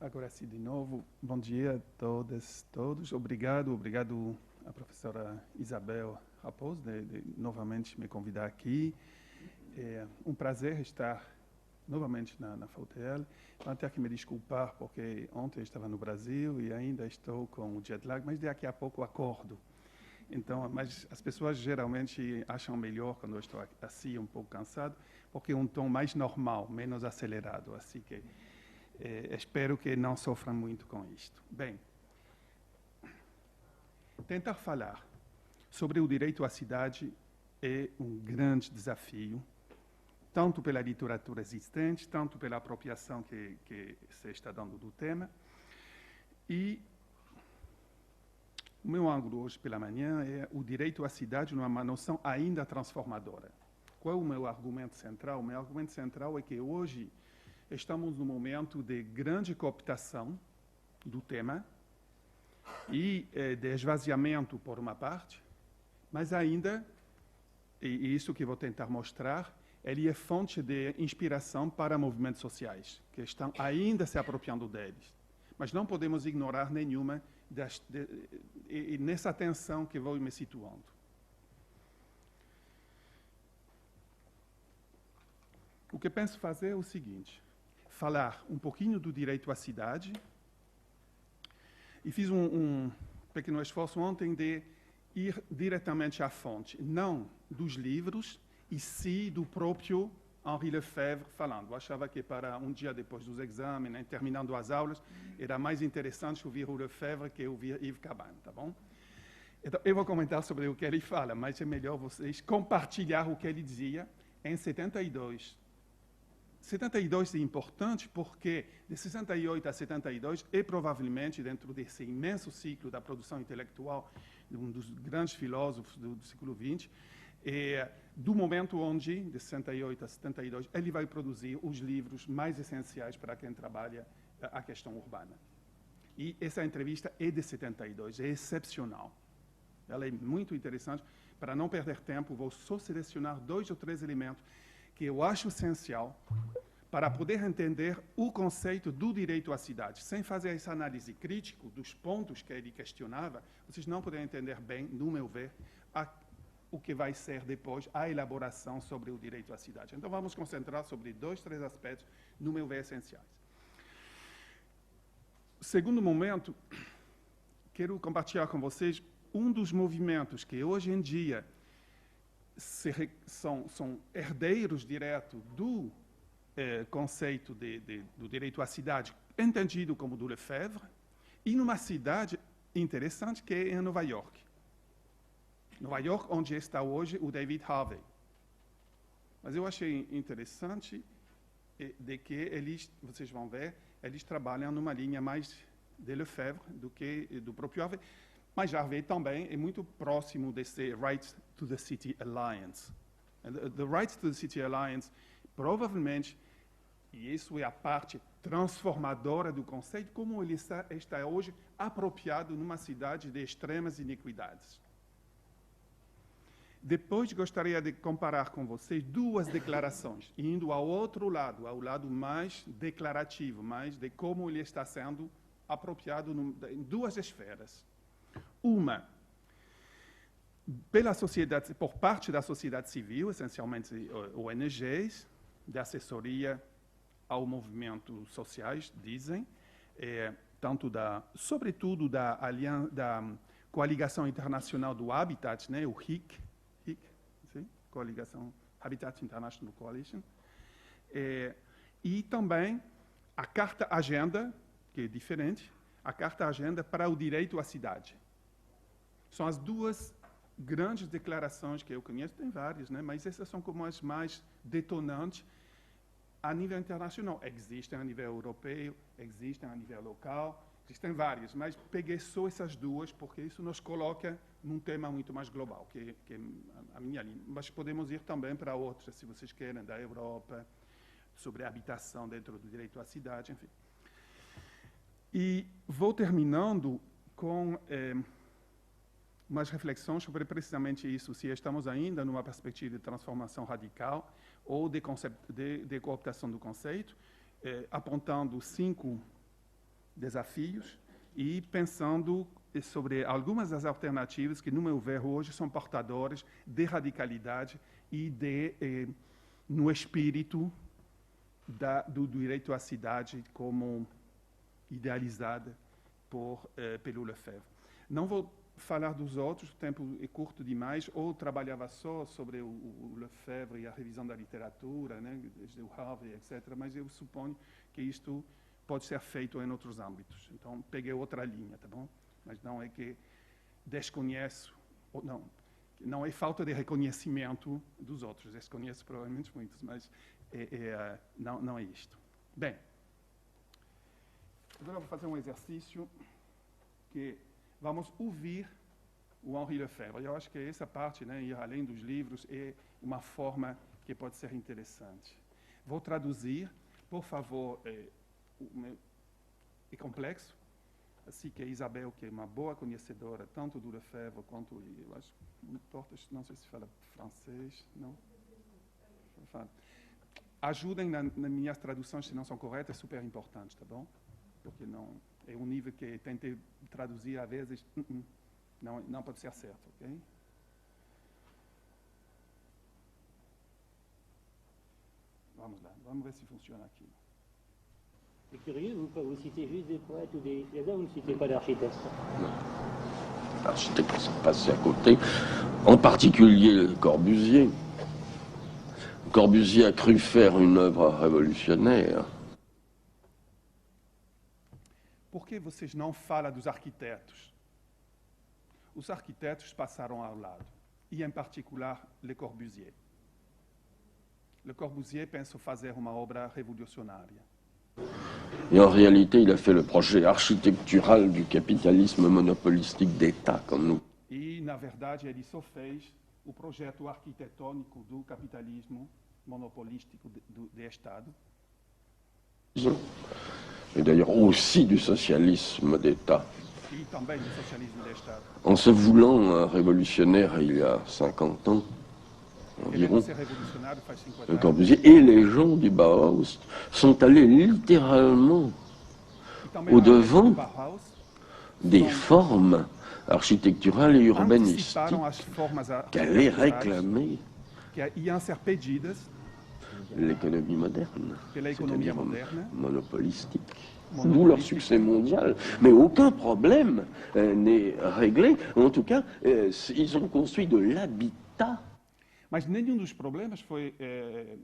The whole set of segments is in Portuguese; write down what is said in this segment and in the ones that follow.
Agora sim, de novo, bom dia a todas, todos. Obrigado à professora Isabel Raposo de novamente me convidar aqui. É um prazer estar novamente na FUTL. Vou ter que me desculpar porque ontem eu estava no Brasil e ainda estou com o jet lag, mas daqui a pouco acordo. Então, mas as pessoas geralmente acham melhor quando eu estou assim um pouco cansado, porque é um tom mais normal, menos acelerado. Assim que espero que não sofram muito com isto. Bem, tentar falar sobre o direito à cidade é um grande desafio, tanto pela literatura existente, tanto pela apropriação que se está dando do tema. E o meu ângulo hoje pela manhã é o direito à cidade numa noção ainda transformadora. Qual é o meu argumento central? O meu argumento central é que hoje estamos num momento de grande cooptação do tema e de esvaziamento por uma parte, mas ainda, e isso que vou tentar mostrar, ele é fonte de inspiração para movimentos sociais, que estão ainda se apropriando deles. Mas não podemos ignorar nenhuma e nessa tensão que vou me situando. O que penso fazer é o seguinte: falar um pouquinho do direito à cidade, e fiz um pequeno esforço ontem de ir diretamente à fonte, não dos livros, e sim do próprio Henri Lefebvre falando. Eu achava que para um dia depois dos exames, né, terminando as aulas, era mais interessante ouvir o Lefebvre que ouvir Yves Cabane, tá bom? Então, eu vou comentar sobre o que ele fala, mas é melhor vocês compartilhar o que ele dizia em 72. 72 é importante porque de 68 a 72 é provavelmente, dentro desse imenso ciclo da produção intelectual de um dos grandes filósofos do século XX, do momento onde, de 68 a 72, ele vai produzir os livros mais essenciais para quem trabalha a questão urbana. E essa entrevista é de 72, é excepcional. Ela é muito interessante. Para não perder tempo, vou só selecionar 2 ou 3 elementos que eu acho essencial para poder entender o conceito do direito à cidade. Sem fazer essa análise crítica dos pontos que ele questionava, vocês não podem entender bem, no meu ver, o que vai ser depois a elaboração sobre o direito à cidade. Então vamos concentrar sobre 2, 3 aspectos, no meu ver, essenciais. Segundo momento, quero compartilhar com vocês um dos movimentos que hoje em dia são herdeiros direto do conceito do direito à cidade, entendido como do Lefebvre, e numa cidade interessante que é em Nova York. Nova York, onde está hoje o David Harvey. Mas eu achei interessante de que eles, vocês vão ver, eles trabalham numa linha mais de Lefebvre do que do próprio Harvey. Mas Harvey também é muito próximo desse Rights to the City Alliance. The Rights to the City Alliance, provavelmente, e isso é a parte transformadora do conceito, como ele está hoje apropriado numa cidade de extremas iniquidades. Depois gostaria de comparar com vocês 2 declarações, indo ao outro lado, ao lado mais declarativo, mais de como ele está sendo apropriado em 2 esferas. Uma, por parte da sociedade civil, essencialmente ONGs, de assessoria ao movimento sociais, dizem, sobretudo da Coligação Internacional do Habitat, né, o HIC, sim? Coligação Habitat International Coalition, e também a Carta Agenda, que é diferente, a Carta Agenda para o Direito à Cidade. São as 2 grandes declarações que eu conheço, tem várias, né? Mas essas são como as mais detonantes a nível internacional. Existem a nível europeu, existem a nível local, existem várias, mas peguei só essas 2 porque isso nos coloca num tema muito mais global, que é a minha linha. Mas podemos ir também para outras, se vocês querem, da Europa, sobre a habitação dentro do direito à cidade, enfim. E vou terminando com umas reflexões sobre precisamente isso, se estamos ainda numa perspectiva de transformação radical ou de cooptação do conceito, apontando 5 desafios e pensando sobre algumas das alternativas que, no meu ver, hoje são portadoras de radicalidade e no espírito do direito à cidade como idealizada pelo Lefebvre. Não vou falar dos outros, o tempo é curto demais, ou trabalhava só sobre o Lefebvre e a revisão da literatura, né, desde o Harvey, etc., mas eu suponho que isto pode ser feito em outros âmbitos. Então, peguei outra linha, tá bom? Mas não é que desconheço, ou não é falta de reconhecimento dos outros, desconheço provavelmente muitos, mas não é isto. Bem, agora eu vou fazer um exercício que vamos ouvir o Henri Lefebvre. Eu acho que essa parte, né, ir além dos livros, é uma forma que pode ser interessante. Vou traduzir, por favor, é complexo, assim que a Isabel, que é uma boa conhecedora, tanto do Lefebvre quanto, eu acho, não sei se fala francês, não? Ajudem nas minhas traduções, se não são corretas, é super importante, tá bom? Porque não é um nível que tentei traduzir, às vezes, não pode ser certo, ok? Vamos lá, vamos ver se funciona aqui. C'est curieux, vous citez juste des poètes ou des œuvres, vous ne citez pas d'architectes. L'architecte s'est passé à côté, en particulier Corbusier. Corbusier a cru faire une œuvre révolutionnaire. Por que vocês não falam dos arquitetos? Os arquitetos passaram ao lado, e em particular Le Corbusier. Le Corbusier pensa fazer uma obra revolucionária. Et en réalité, il a fait le projet architectural du capitalisme monopolistique d'État, comme nous. E, na verdade, ele só fez o projeto arquitetônico do capitalismo monopolístico de Estado. Et d'ailleurs aussi du socialisme d'État. E também do socialismo de Estado. En se voulant révolutionnaire il y a 50 ans, environ, Le Corbusier et les gens du Bauhaus sont allés littéralement au-devant des formes architecturales et urbanistiques qu'allaient réclamer l'économie moderne, c'est-à-dire monopolistique. D'où leur succès mondial. Mais aucun problème n'est réglé. En tout cas, ils ont construit de l'habitat. Mas nenhum dos problemas foi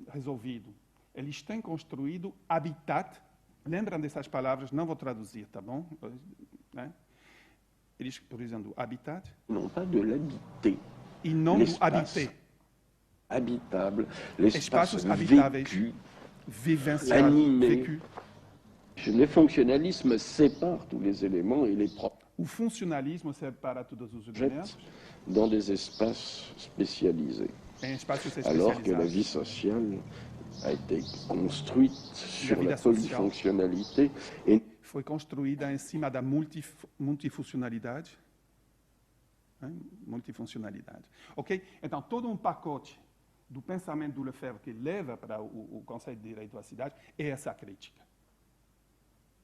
resolvido. Eles têm construído habitat. Lembram dessas palavras? Não vou traduzir, tá bom? Né? Eles, por exemplo, habitat. Non pas de l'habiter. E não do habiter. Habitable, l'espace vécu, vivenciado, animé. vécu. Le fonctionnalisme sépare tous les éléments et les propre. O funcionalismo separa todos os elementos dans des espaces spécialisés. Alors que la vie sociale a été construite sur la polyfonctionnalité et foi construída em cima da multifuncionalidade. Multifuncionalidade. Ok? Então, todo pacote do pensamento do Lefebvre que leva para o conceito de direito à cidade é essa crítica.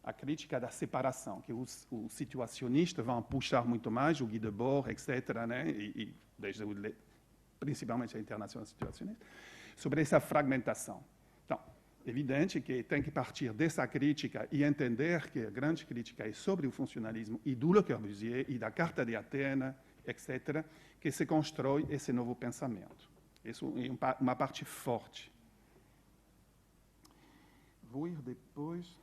A crítica da separação, que os situacionistas vão puxar muito mais, o Guy Debord, etc., né? e desde principalmente a internacional situacionista, sobre essa fragmentação. Então, evidente que tem que partir dessa crítica e entender que a grande crítica é sobre o funcionalismo e do Le Corbusier e da Carta de Atenas, etc., que se constrói esse novo pensamento. Isso é uma parte forte. Vou ir depois...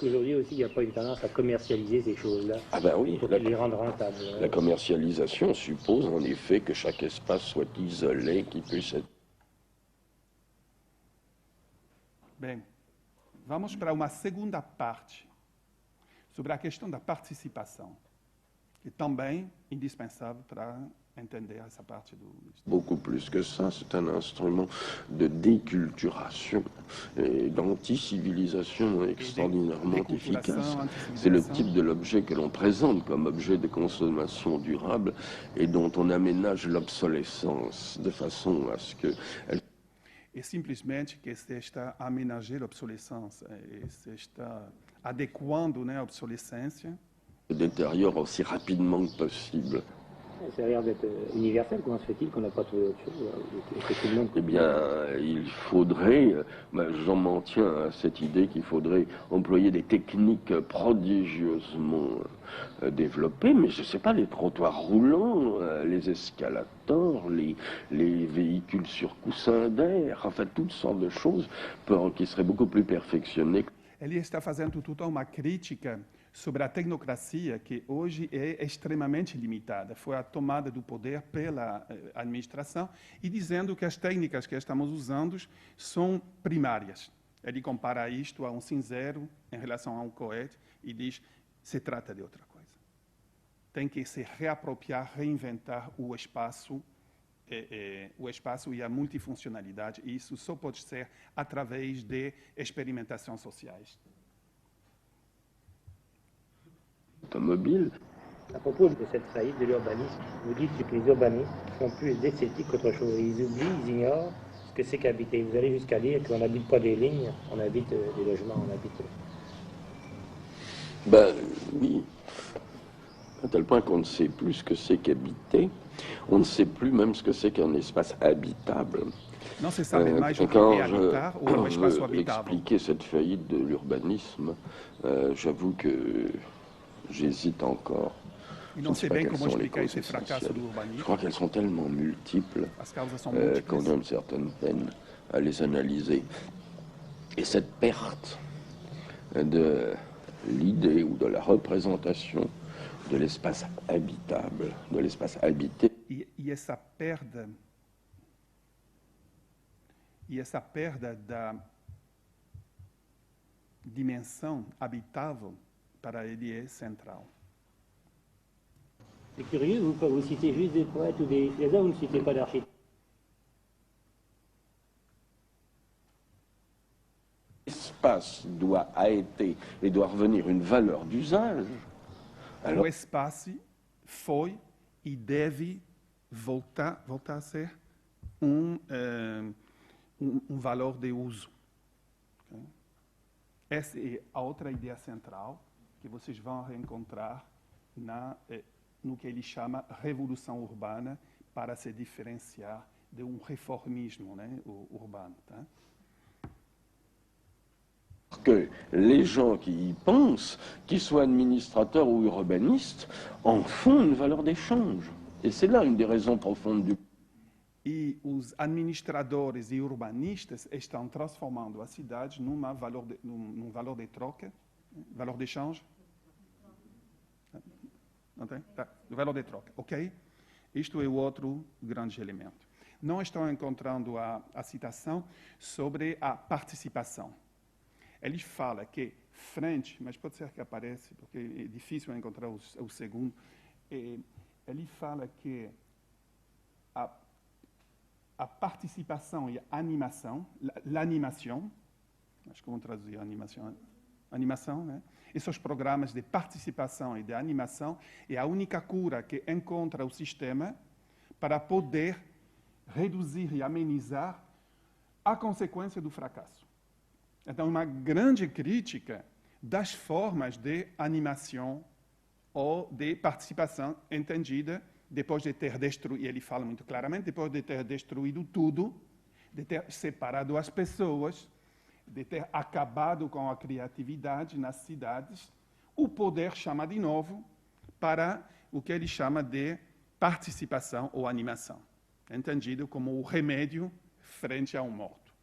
Aujourd'hui aussi, il n'y a pas une tendance à commercialiser ces choses-là. Ah ben oui, pour les rendre rentables. La commercialisation suppose en effet que chaque espace soit isolé, qu'il puisse être... Bem, vamos para uma segunda parte, sobre a questão da participação, que também é indispensável para entender essa parte do... Beaucoup plus que ça, c'est un instrument de déculturation et d'anti-civilisation extraordinairement efficace. C'est le type de l'objet que l'on présente comme objet de consommation durable et dont on aménage l'obsolescence de façon à ce que... é simplesmente que se está a aménager a obsolescência, se está adequando, né, a obsolescência. Se détériore aussi rapidement que possible. Ça a l'air d'être universel. Comment se fait-il qu'on n'a pas trouvé autre chose que tout le monde... Eh bien, il faudrait, j'en m'en tiens à cette idée qu'il faudrait employer des techniques prodigieusement développées, mais je ne sais pas, les trottoirs roulants, les escalators, les véhicules sur coussin d'air, enfin toutes sortes de choses qui seraient beaucoup plus perfectionnées. Ele está fazendo toda uma crítica sobre a tecnocracia, que hoje é extremamente limitada. Foi a tomada do poder pela administração e dizendo que as técnicas que estamos usando são primárias. Ele compara isto a um cinzeiro em relação a um cohete e diz, se trata de outra coisa. Tem que se reapropriar, reinventar o espaço e a multifuncionalidade. E isso só pode ser através de experimentações sociais. Automobile. À propos de cette faillite de l'urbanisme, vous dites que les urbanistes font plus d'esthétique qu'autre chose. Ils oublient, ils ignorent ce que c'est qu'habiter. Vous allez jusqu'à dire qu'on n'habite pas des lignes, on habite des logements, on habite... Ben oui, à tel point qu'on ne sait plus ce que c'est qu'habiter. On ne sait plus même ce que c'est qu'un espace habitable. Non, c'est ça, mais quand je veux expliquer cette faillite de l'urbanisme, j'avoue que j'hésite encore. Je ne sais bien comment expliquer ces fracasses de l'urbanisme. Je crois qu'elles sont tellement multiples qu'on a une certaine peine à les analyser. Et cette perte de l'idée ou de la représentation de l'espace habitable, de l'espace habité. E essa perda da dimensão habitável, para ele, é central. C'est curieux, vous citez juste des poètes ou des philosophes, vous ne citez pas d'architectes. L'espace a été et doit revenir une valeur d'usage. Alors, o espaço foi e deve voltar a ser um valor de uso. Okay? Essa é a outra ideia central que vocês vão reencontrar no que ele chama revolução urbana, para se diferenciar de um reformismo, né, urbano. Tá? Que les gens qui y pensent, qu'ils soient administrateurs ou urbanistes, en font une valeur d'échange. Et c'est là une des raisons profondes du... E os administradores e urbanistas estão transformando a cidade num valor de troca, valor de échange. Não tem? Tá. Valor de troca, ok? Isto é o outro grande elemento. Não estão encontrando a citação sobre a participação. Ele fala que frente, mas pode ser que apareça, porque é difícil encontrar o segundo. Ele fala que a participação e a animação, l'animação, acho que vamos traduzir animação, né? Esses programas de participação e de animação é a única cura que encontra o sistema para poder reduzir e amenizar a consequência do fracasso. Então, uma grande crítica das formas de animação ou de participação entendida depois de ter destruído, e ele fala muito claramente, depois de ter destruído tudo, de ter separado as pessoas, de ter acabado com a criatividade nas cidades, o poder chama de novo para o que ele chama de participação ou animação, entendido como o remédio frente a um morto.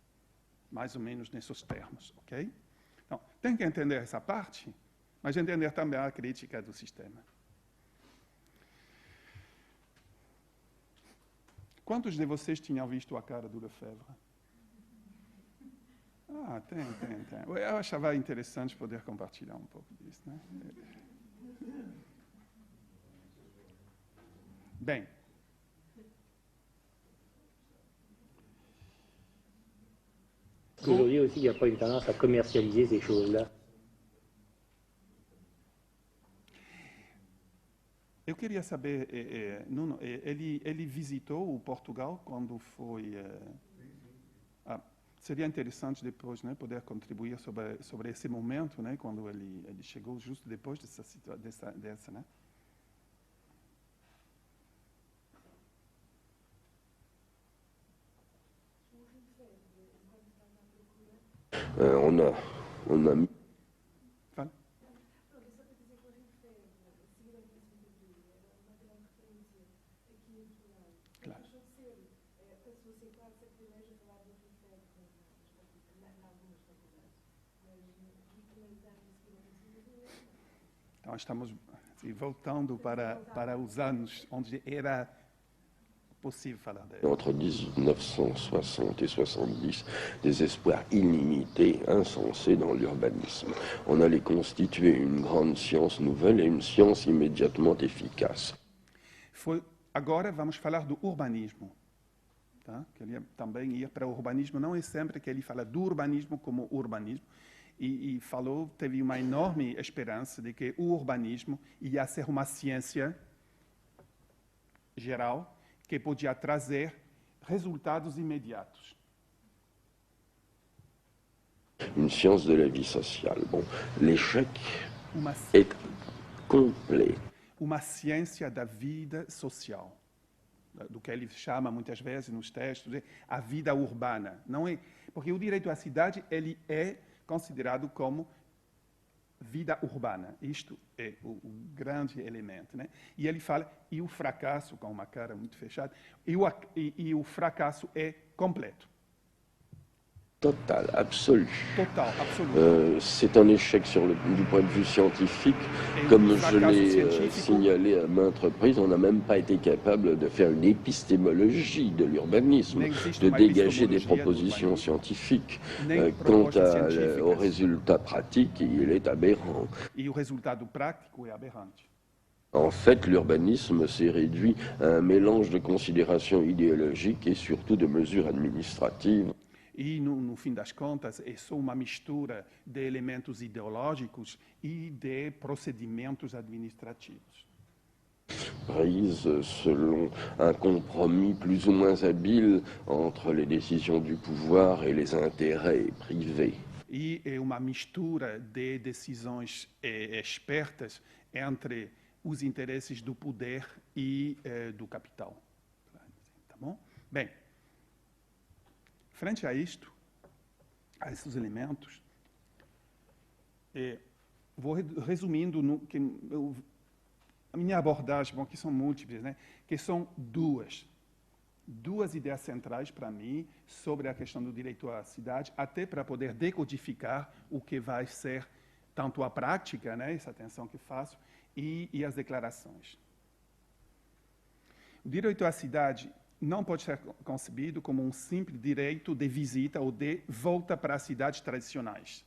Mais ou menos nesses termos, ok? Então, tem que entender essa parte, mas entender também a crítica do sistema. Quantos de vocês tinham visto a cara do Lefebvre? Ah, tem. Eu achava interessante poder compartilhar um pouco disso, né? Bem. Aujourd'hui aussi, il n'y a pas une tendance à commercialiser ces choses-là. Eu queria saber, Nuno, ele visitou o Portugal quando foi... seria interessante depois, né, poder contribuir sobre esse momento, né, quando ele chegou justo depois dessa, né? On a Fala. Claro. Então, estamos assim, voltando para os anos onde era possível falar dele. Entre 1960 et 70, des espoirs illimités, insensés dans l'urbanisme. On allait constituer une grande science nouvelle et une science immédiatement efficace. Agora vamos falar do urbanismo. Tá? Queria também ir para o urbanismo. Não é sempre que ele fala do urbanismo como urbanismo. E teve uma enorme esperança de que o urbanismo ia ser uma ciência geral que podia trazer resultados imediatos. Une science de la vie sociale. Bon, l'échec est complet. Uma ciência da vida social, do que ele chama muitas vezes nos textos de a vida urbana. Não é, porque o direito à cidade ele é considerado como vida urbana. Isto é o grande elemento, né? E ele fala, e o fracasso, com uma cara muito fechada, e o fracasso é completo. Total, absolu. Total, absolu. C'est un échec du point de vue scientifique. Comme je l'ai signalé à maintes reprises, on n'a même pas été capable de faire une épistémologie de l'urbanisme, de dégager des propositions scientifiques. Quant au résultat pratique, il est aberrant. Et le résultat pratique est aberrant. En fait, l'urbanisme s'est réduit à un mélange de considérations idéologiques et surtout de mesures administratives. E, no fim das contas, é só uma mistura de elementos ideológicos e de procedimentos administrativos. Prise selon un compromis plus ou moins habile entre les décisions du pouvoir et les intérêts privés. E é uma mistura de decisões espertas entre os interesses do poder e do capital. Tá bom? Bem, frente a isto, a esses elementos, vou resumindo a minha abordagem, bom, que são múltiplas, né? Que são duas ideias centrais para mim sobre a questão do direito à cidade, até para poder decodificar o que vai ser tanto a prática, né? Essa atenção que faço, e as declarações. O direito à cidade não pode ser concebido como um simples direito de visita ou de volta para as cidades tradicionais.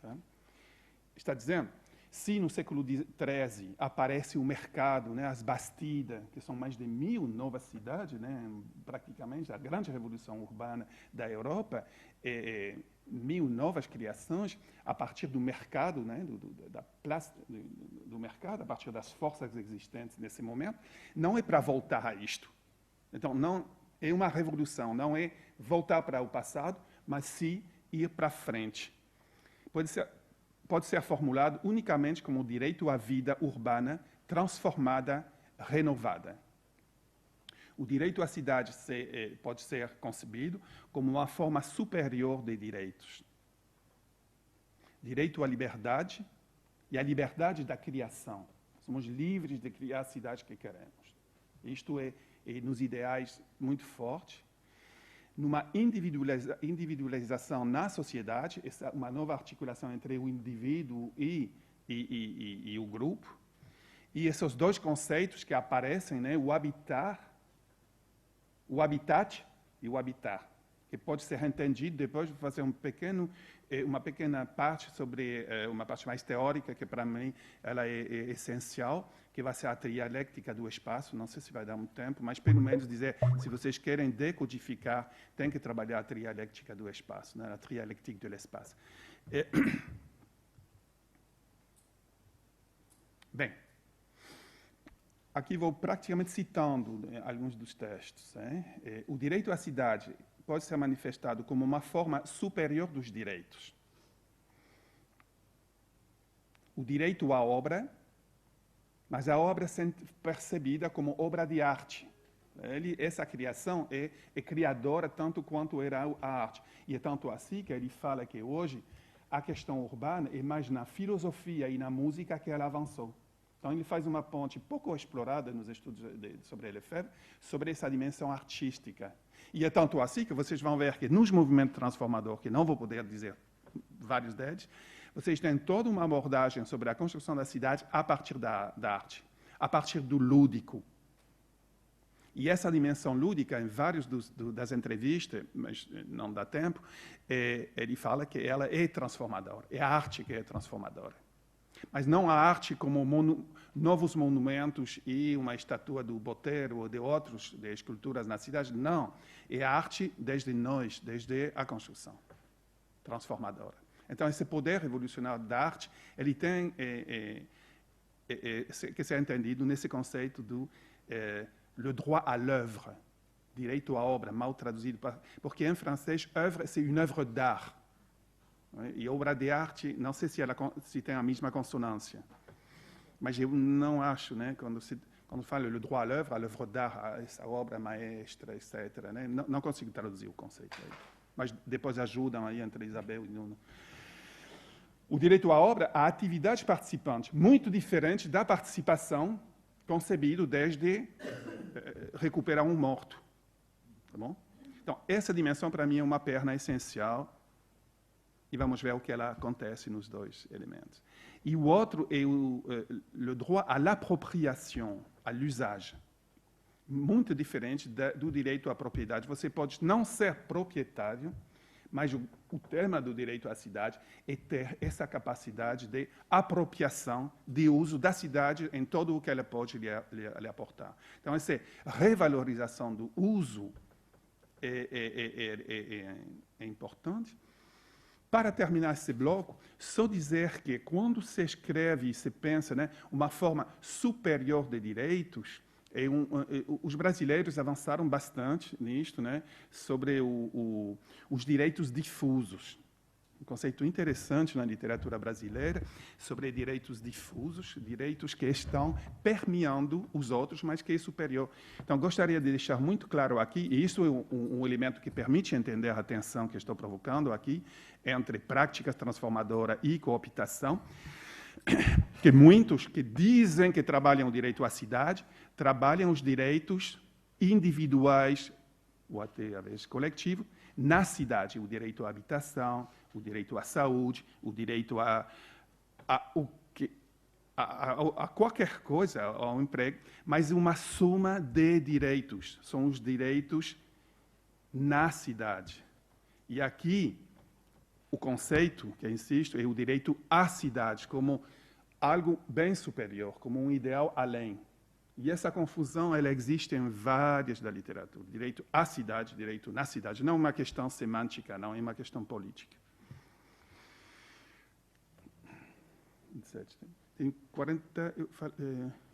Tá? Está dizendo, se no século XIII aparece o mercado, né, as bastidas, que são mais de 1000 novas cidades, né, praticamente a grande revolução urbana da Europa, 1000 novas criações a partir do mercado, né, do mercado, a partir das forças existentes nesse momento, não é para voltar a isto. Então, não é uma revolução, não é voltar para o passado, mas sim ir para frente. Pode ser formulado unicamente como direito à vida urbana transformada, renovada. O direito à cidade pode ser concebido como uma forma superior de direitos. Direito à liberdade e à liberdade da criação. Somos livres de criar a cidade que queremos. Isto é nos ideais muito forte. Numa individualização na sociedade, uma nova articulação entre o indivíduo e o grupo. E esses dois conceitos que aparecem, né, o habitat e o habitar, que pode ser entendido, depois vou fazer uma pequena parte sobre uma parte mais teórica, que para mim ela é essencial, que vai ser a trialéctica do espaço. Não sei se vai dar muito tempo, mas pelo menos dizer, se vocês querem decodificar, tem que trabalhar a trialéctica do espaço, né? A trialéctique de l'espace. Bem, aqui vou praticamente citando alguns dos textos. O direito à cidade pode ser manifestado como uma forma superior dos direitos. O direito à obra, mas a obra sendo percebida como obra de arte. Essa criação é criadora tanto quanto era a arte. E é tanto assim que ele fala que hoje a questão urbana é mais na filosofia e na música que ela avançou. Então ele faz uma ponte pouco explorada nos estudos sobre Lefebvre, sobre essa dimensão artística. E é tanto assim que vocês vão ver que nos movimentos transformadores, que não vou poder dizer vários deles, vocês têm toda uma abordagem sobre a construção da cidade a partir da arte, a partir do lúdico. E essa dimensão lúdica, em várias das entrevistas, mas não dá tempo, ele fala que ela é transformadora, é a arte que é transformadora. Mas não a arte como novos monumentos e uma estátua do Botero ou de outros, de esculturas na cidade, não. É a arte desde nós, desde a construção transformadora. Então, esse poder revolucionário da arte, ele tem que ser entendido nesse conceito do le droit à l'œuvre, direito à obra, mal traduzido, porque em francês, œuvre, c'est une œuvre d'art. E obra de arte, não sei se tem a mesma consonância, mas eu não acho, né, quando fala le droit à l'œuvre d'art, essa obra maestra, etc., né, não consigo traduzir o conceito aí. Mas depois ajudam aí entre Isabel e Nuno. O direito à obra, a atividade participante, muito diferente da participação concebido desde recuperar um morto. Tá bom? Então, essa dimensão, para mim, é uma perna essencial, e vamos ver o que ela acontece nos dois elementos. E o outro é o droit à l'appropriation, à l'usage. Muito diferente do direito à propriedade. Você pode não ser proprietário, mas o tema do direito à cidade é ter essa capacidade de apropriação, de uso da cidade em todo o que ela pode lhe aportar. Então, essa revalorização do uso é importante. Para terminar esse bloco, só dizer que quando se escreve e se pensa, né, uma forma superior de direitos, os brasileiros avançaram bastante nisto, né, sobre os direitos difusos. Um conceito interessante na literatura brasileira sobre direitos difusos, direitos que estão permeando os outros, mas que é superior. Então, gostaria de deixar muito claro aqui, e isso é um elemento que permite entender a tensão que estou provocando aqui, entre práticas transformadoras e cooptação, que muitos que dizem que trabalham o direito à cidade, trabalham os direitos individuais, ou até, às vezes, coletivo, na cidade. O direito à habitação, o direito à saúde, o direito a qualquer coisa, ao emprego, mas uma soma de direitos. São os direitos na cidade. E aqui, o conceito, que eu insisto, é o direito à cidade, como algo bem superior, como um ideal além. E essa confusão, ela existe em várias da literatura. Direito à cidade, direito na cidade. Não é uma questão semântica, não, é uma questão política. 27. Tem 40...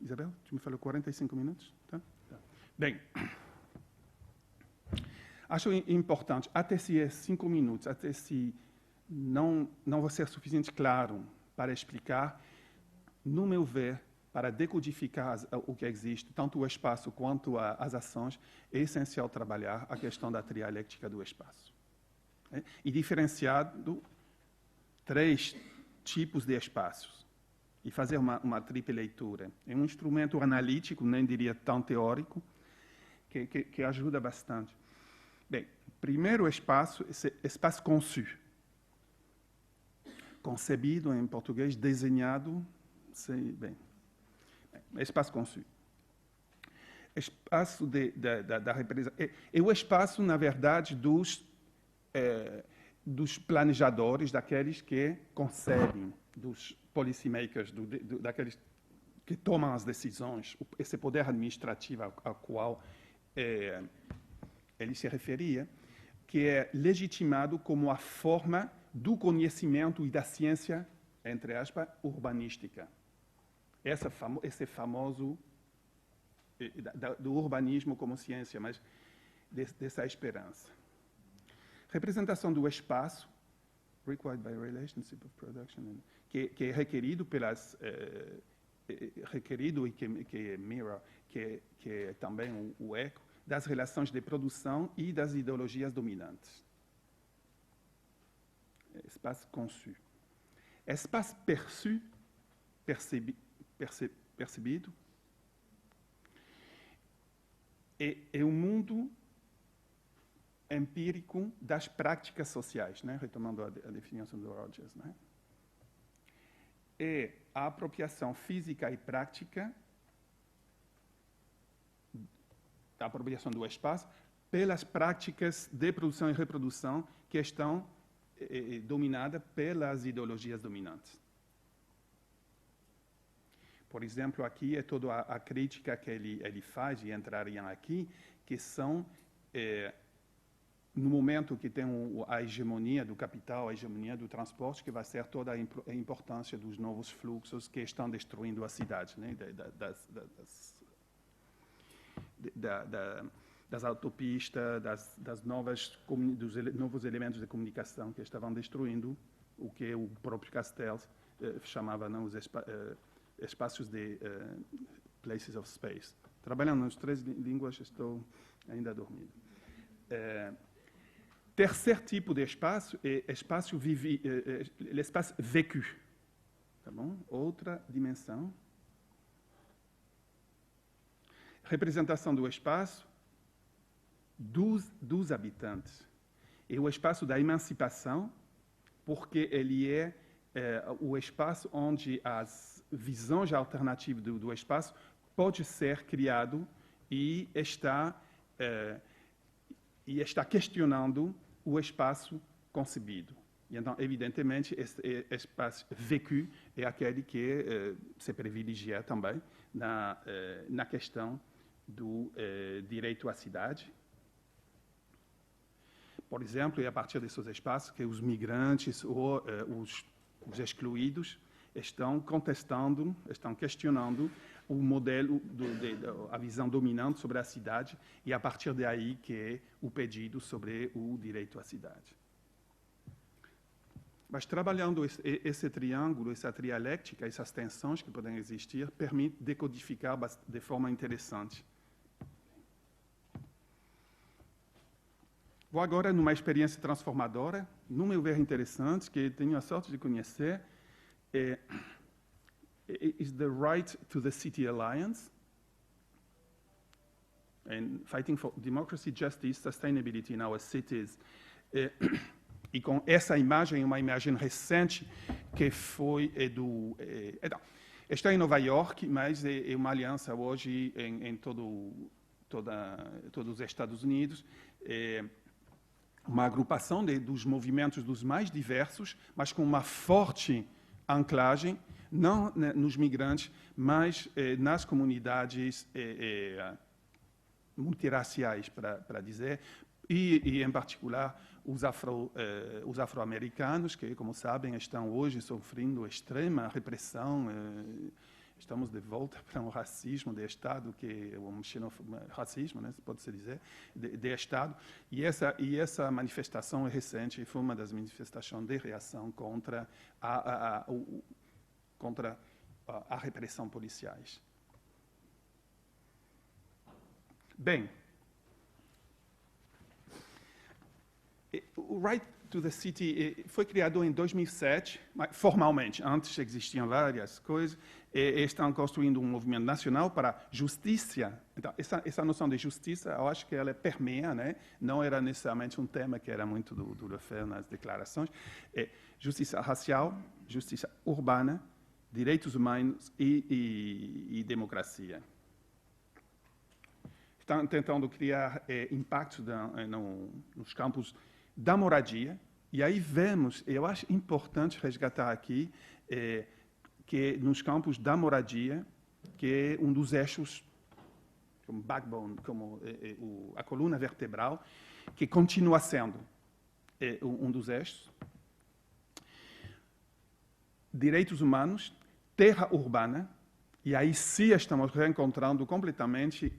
Isabel, tu me falou 45 minutos? Tá? Bem, acho importante, até se é 5 minutos, até se não vai ser suficiente claro para explicar, no meu ver, para decodificar o que existe, tanto o espaço quanto as ações, é essencial trabalhar a questão da trialéctica do espaço. E diferenciado 3 tipos de espaços. E fazer uma tripla leitura. É um instrumento analítico, nem diria tão teórico, que ajuda bastante. Bem, primeiro espaço, esse espaço conçu. Concebido em português, desenhado, bem, espaço conçu. Espaço da representação. É o espaço, na verdade, dos planejadores, daqueles que concebem, dos policymakers, daqueles que tomam as decisões, esse poder administrativo ao qual ele se referia, que é legitimado como a forma do conhecimento e da ciência, entre aspas, urbanística. Esse famoso do urbanismo como ciência, mas dessa esperança. Representação do espaço, required by relationship of production, que é requerido pelas requerido e que é mirror, que é também o eco das relações de produção e das ideologias dominantes. Espaço conçu. Espaço perçu, percebido, é o mundo empírico das práticas sociais, né? Retomando a definição do Rogers, né? É a apropriação física e prática da apropriação do espaço pelas práticas de produção e reprodução que estão dominadas pelas ideologias dominantes. Por exemplo, aqui é toda a crítica que ele faz, e entrariam aqui, que são, no momento que tem a hegemonia do capital, a hegemonia do transporte, que vai ser toda a importância dos novos fluxos que estão destruindo a cidade, né? Das autopistas, dos novos elementos de comunicação que estavam destruindo o que o próprio Castells chamava, não, os espaços de places of space. Trabalhando nas 3 línguas, estou ainda dormindo. Terceiro tipo de espaço é espaço l'espace vécu. Tá bom? Outra dimensão. Representação do espaço dos habitantes. É o espaço da emancipação, porque ele é o espaço onde as visões alternativas do espaço pode ser criado e está questionando o espaço concebido. E então, evidentemente, esse espaço vécu é aquele que se privilegia também na questão do direito à cidade. Por exemplo, é a partir desses espaços que os migrantes ou os excluídos estão contestando, estão questionando o modelo, a visão dominante sobre a cidade, e a partir daí que é o pedido sobre o direito à cidade. Mas trabalhando esse triângulo, essa dialética, essas tensões que podem existir, permite decodificar de forma interessante. Vou agora numa experiência transformadora, no meu ver interessante, que tenho a sorte de conhecer, is the Right to the City Alliance, and Fighting for Democracy, Justice, Sustainability in Our Cities. E com essa imagem, uma imagem recente que foi está em Nova York, mas é uma aliança hoje em todos os Estados Unidos. Uma agrupação dos movimentos dos mais diversos, mas com uma forte anclagem, não nos migrantes, mas nas comunidades multirraciais, para dizer, e em particular os afro-americanos, que, como sabem, estão hoje sofrendo extrema repressão. Estamos de volta para um racismo de Estado, que é um racismo, né, pode-se dizer, de Estado. E essa manifestação é recente, e foi uma das manifestações de reação contra a repressão policiais. Bem, o Right to the City foi criado em 2007, formalmente. Antes existiam várias coisas. Estão construindo um movimento nacional para justiça. Então, essa noção de justiça, eu acho que ela permeia, né? Não era necessariamente um tema que era muito do Lefebvre nas declarações. Justiça racial, justiça urbana, direitos humanos e democracia. Estão tentando criar impactos nos campos da moradia, e aí vemos, eu acho importante resgatar aqui, que nos campos da moradia, que é um dos eixos, como backbone, como a coluna vertebral, que continua sendo um dos eixos. Direitos humanos, terra urbana, E aí sim estamos reencontrando completamente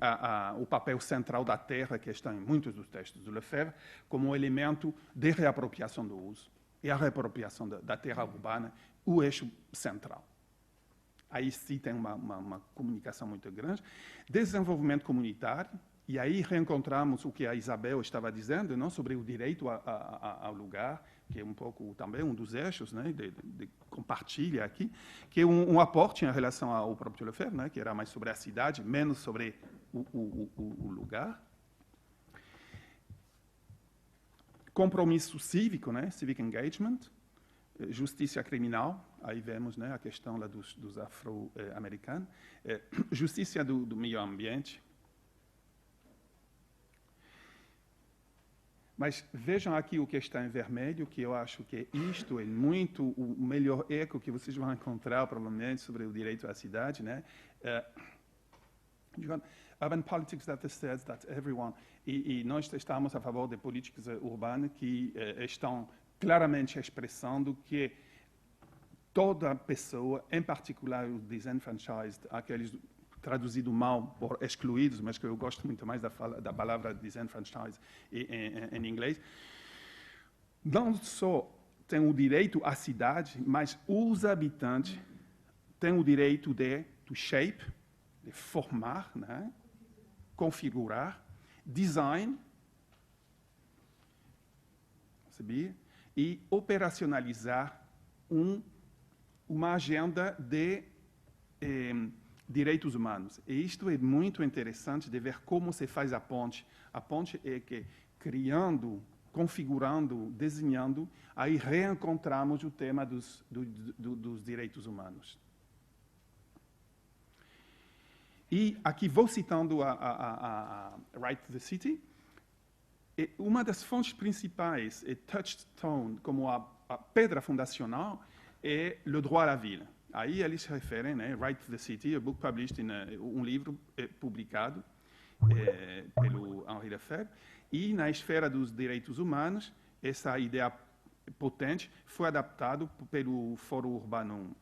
o papel central da terra, que está em muitos dos textos do Lefebvre, como um elemento de reapropriação do uso. E a reapropriação da terra urbana, o eixo central. Aí sim tem uma comunicação muito grande. Desenvolvimento comunitário, e aí reencontramos o que a Isabel estava dizendo, não, sobre o direito ao lugar, que é um pouco também um dos eixos, né, de compartilha aqui, que é um aporte em relação ao próprio Lefebvre, né, que era mais sobre a cidade, menos sobre o lugar. Compromisso cívico, né, civic engagement, justiça criminal, aí vemos, né, a questão lá dos afro-americanos, justiça do meio ambiente. Mas vejam aqui o que está em vermelho, que eu acho que isto é muito o melhor eco que vocês vão encontrar, provavelmente, sobre o direito à cidade, né? Urban politics that says that everyone... E nós estamos a favor de políticas urbanas que estão claramente expressando que toda pessoa, em particular os disenfranchised, aqueles traduzido mal por excluídos, mas que eu gosto muito mais da palavra disenfranchised em inglês, não só tem o direito à cidade, mas os habitantes têm o direito to shape, de formar, né? Configurar, design, sabia? E operacionalizar uma agenda de direitos humanos. E isto é muito interessante de ver como se faz a ponte. A ponte é que, criando, configurando, desenhando, aí reencontramos o tema dos direitos humanos. E aqui vou citando a Right to the City. E uma das fontes principais, touchstone, como a pedra fundacional, é le droit à la ville. Aí eles se referem, né, Right to the City, a book published um livro publicado pelo Henri Lefebvre, e na esfera dos direitos humanos, essa ideia potente foi adaptada pelo Fórum Urbano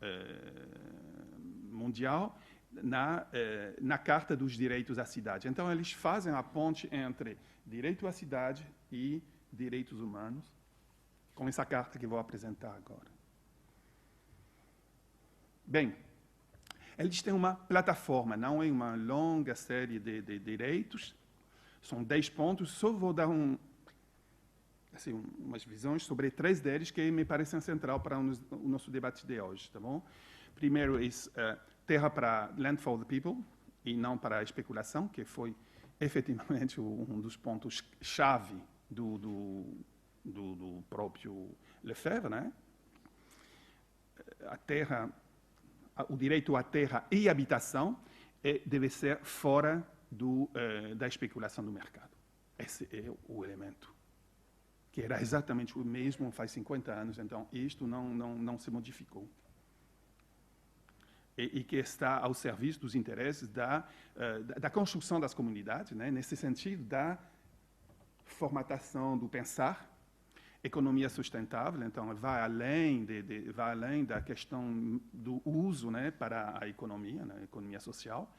Mundial na Carta dos Direitos à Cidade. Então, eles fazem a ponte entre direito à cidade e direitos humanos, com essa carta que vou apresentar agora. Bem, eles têm uma plataforma, não é uma longa série de direitos, são 10 pontos, só vou dar umas visões sobre 3 deles que me parecem central para o nosso debate de hoje, tá bom? Primeiro é terra para land for the people e não para a especulação, que foi efetivamente um dos pontos-chave do próprio Lefebvre, né? A terra... O direito à terra e habitação deve ser fora da especulação do mercado. Esse é o elemento, que era exatamente o mesmo faz 50 anos, então isto não se modificou. E que está ao serviço dos interesses da construção das comunidades, né? Nesse sentido da formatação do pensar, economia sustentável, então vai além da questão do uso, né, para a economia, né, economia social,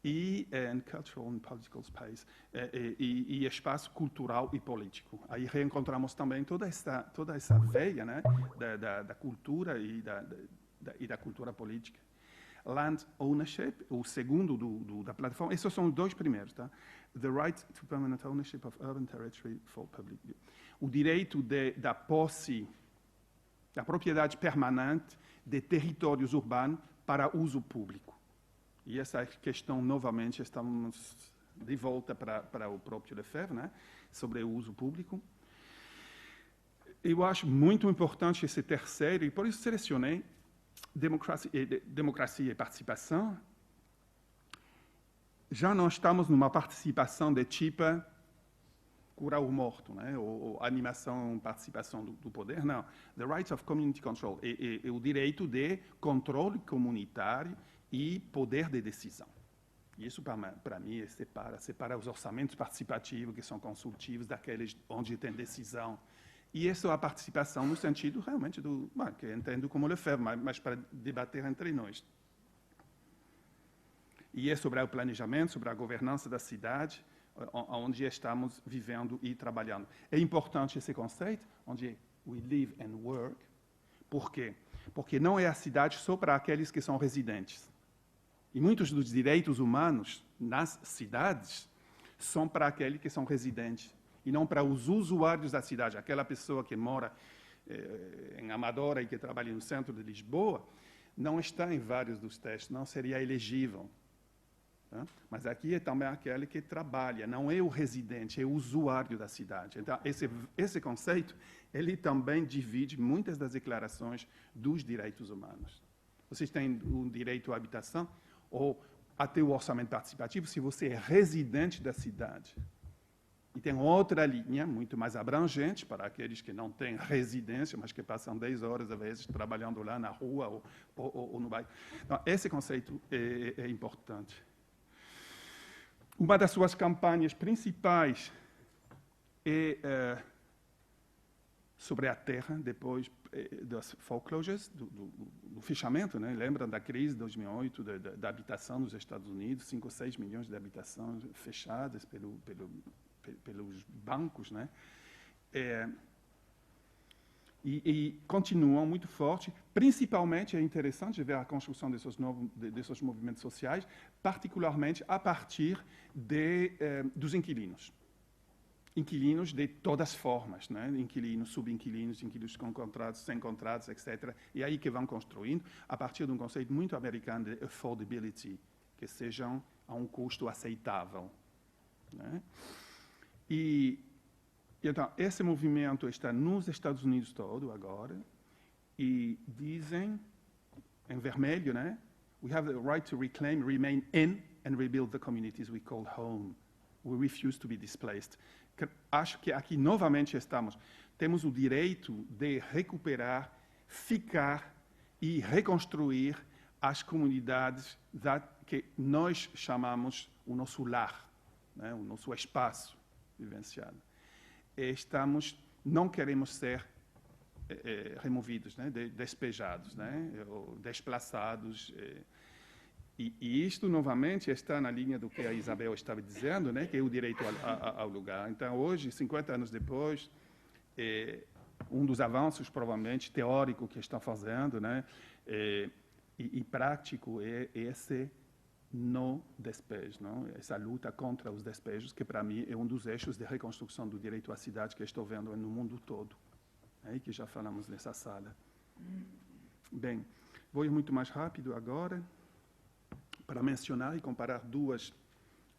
e cultural and political space, e espaço cultural e político. Aí reencontramos também toda essa veia, né, da cultura e da cultura política. Land ownership, o segundo da plataforma, esses são os 2 primeiros, tá? The right to permanent ownership of urban territory for public use. O direito da posse, da propriedade permanente de territórios urbanos para uso público. E essa questão, novamente, estamos de volta para o próprio Lefebvre, né? Sobre o uso público. Eu acho muito importante esse terceiro, e por isso selecionei democracia e participação. Já não estamos numa participação de tipo curar o morto, né? ou animação, participação do poder, não. The right of community control é o direito de controle comunitário e poder de decisão. Isso, para mim, separa os orçamentos participativos, que são consultivos, daqueles onde tem decisão. E essa é a participação no sentido, realmente, que eu entendo como Lefebvre, mas para debater entre nós. E é sobre o planejamento, sobre a governança da cidade, onde estamos vivendo e trabalhando. É importante esse conceito, onde we live and work. Por quê? Porque não é a cidade só para aqueles que são residentes. E muitos dos direitos humanos nas cidades são para aqueles que são residentes, e não para os usuários da cidade. Aquela pessoa que mora em Amadora e que trabalha no centro de Lisboa, não está em vários dos testes, não seria elegível. Tá? Mas aqui é também aquele que trabalha, não é o residente, é o usuário da cidade. Então, esse conceito, ele também divide muitas das declarações dos direitos humanos. Vocês têm o direito à habitação, ou até o orçamento participativo, se você é residente da cidade. E tem outra linha, muito mais abrangente, para aqueles que não têm residência, mas que passam 10 horas, às vezes, trabalhando lá na rua ou no bairro. Então, esse conceito é importante. Uma das suas campanhas principais é sobre a terra, depois das foreclosures, do fechamento, né? Lembram da crise de 2008, da habitação nos Estados Unidos, 5 ou 6 milhões de habitações fechadas pelos bancos, né? E continuam muito forte. Principalmente, é interessante ver a construção desses movimentos sociais, particularmente a partir dos inquilinos. Inquilinos de todas as formas, né? Inquilinos, subinquilinos, inquilinos com contratos, sem contratos, etc. E aí que vão construindo, a partir de um conceito muito americano de affordability, que sejam a um custo aceitável, né? E então, esse movimento está nos Estados Unidos todo agora, e dizem, em vermelho, né? We have the right to reclaim, remain in, and rebuild the communities we call home. We refuse to be displaced. Acho que aqui, novamente, temos o direito de recuperar, ficar e reconstruir as comunidades que nós chamamos o nosso lar, né? O nosso espaço vivenciado. Não queremos ser removidos, né? Despejados, né? Ou desplaçados. E isto, novamente, está na linha do que a Isabel estava dizendo, né? Que é o direito ao lugar. Então, hoje, 50 anos depois, um dos avanços, provavelmente, teórico que estão fazendo, né? E prático é esse no despejo, não? Essa luta contra os despejos, que para mim é um dos eixos de reconstrução do direito à cidade que estou vendo no mundo todo, né? Que já falamos nessa sala. Bem, vou ir muito mais rápido agora, para mencionar e comparar duas,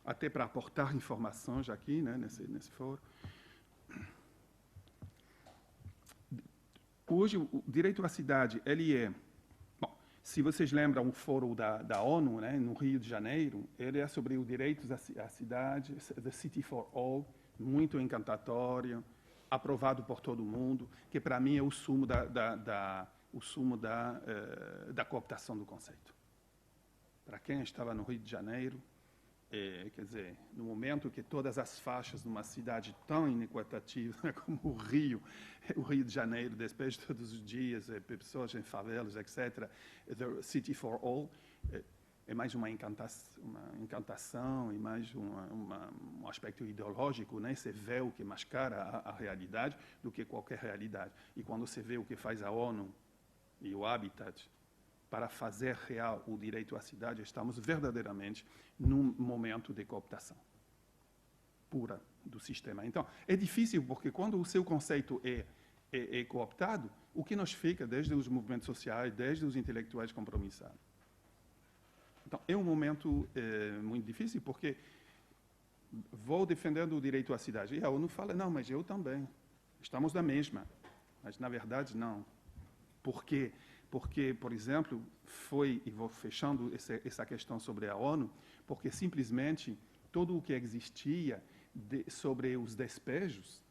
até para aportar informações aqui, né, nesse fórum. Hoje, o direito à cidade, ele é... Bom, se vocês lembram o fórum da ONU, né, no Rio de Janeiro, ele é sobre o direito à cidade, The City for All, muito encantatório, aprovado por todo mundo, que para mim é o sumo da cooptação do conceito. Para quem estava no Rio de Janeiro, quer dizer, no momento que todas as faixas numa cidade tão inequitativa como o Rio de Janeiro, despejo todos os dias, pessoas em favelas, etc., the City for All, é mais uma encantação e mais um aspecto ideológico, né? Você vê o que mascara a realidade do que qualquer realidade. E quando você vê o que faz a ONU e o Habitat para fazer real o direito à cidade, estamos verdadeiramente num momento de cooptação pura do sistema. Então, é difícil, porque quando o seu conceito é cooptado, o que nos fica, desde os movimentos sociais, desde os intelectuais compromissados? Então, é um momento muito difícil, porque vou defendendo o direito à cidade. E a ONU fala, não, mas eu também. Estamos na mesma. Mas, na verdade, não. Por quê? Porque, por exemplo, e vou fechando essa questão sobre a ONU, porque simplesmente todo o que existia sobre os despejos,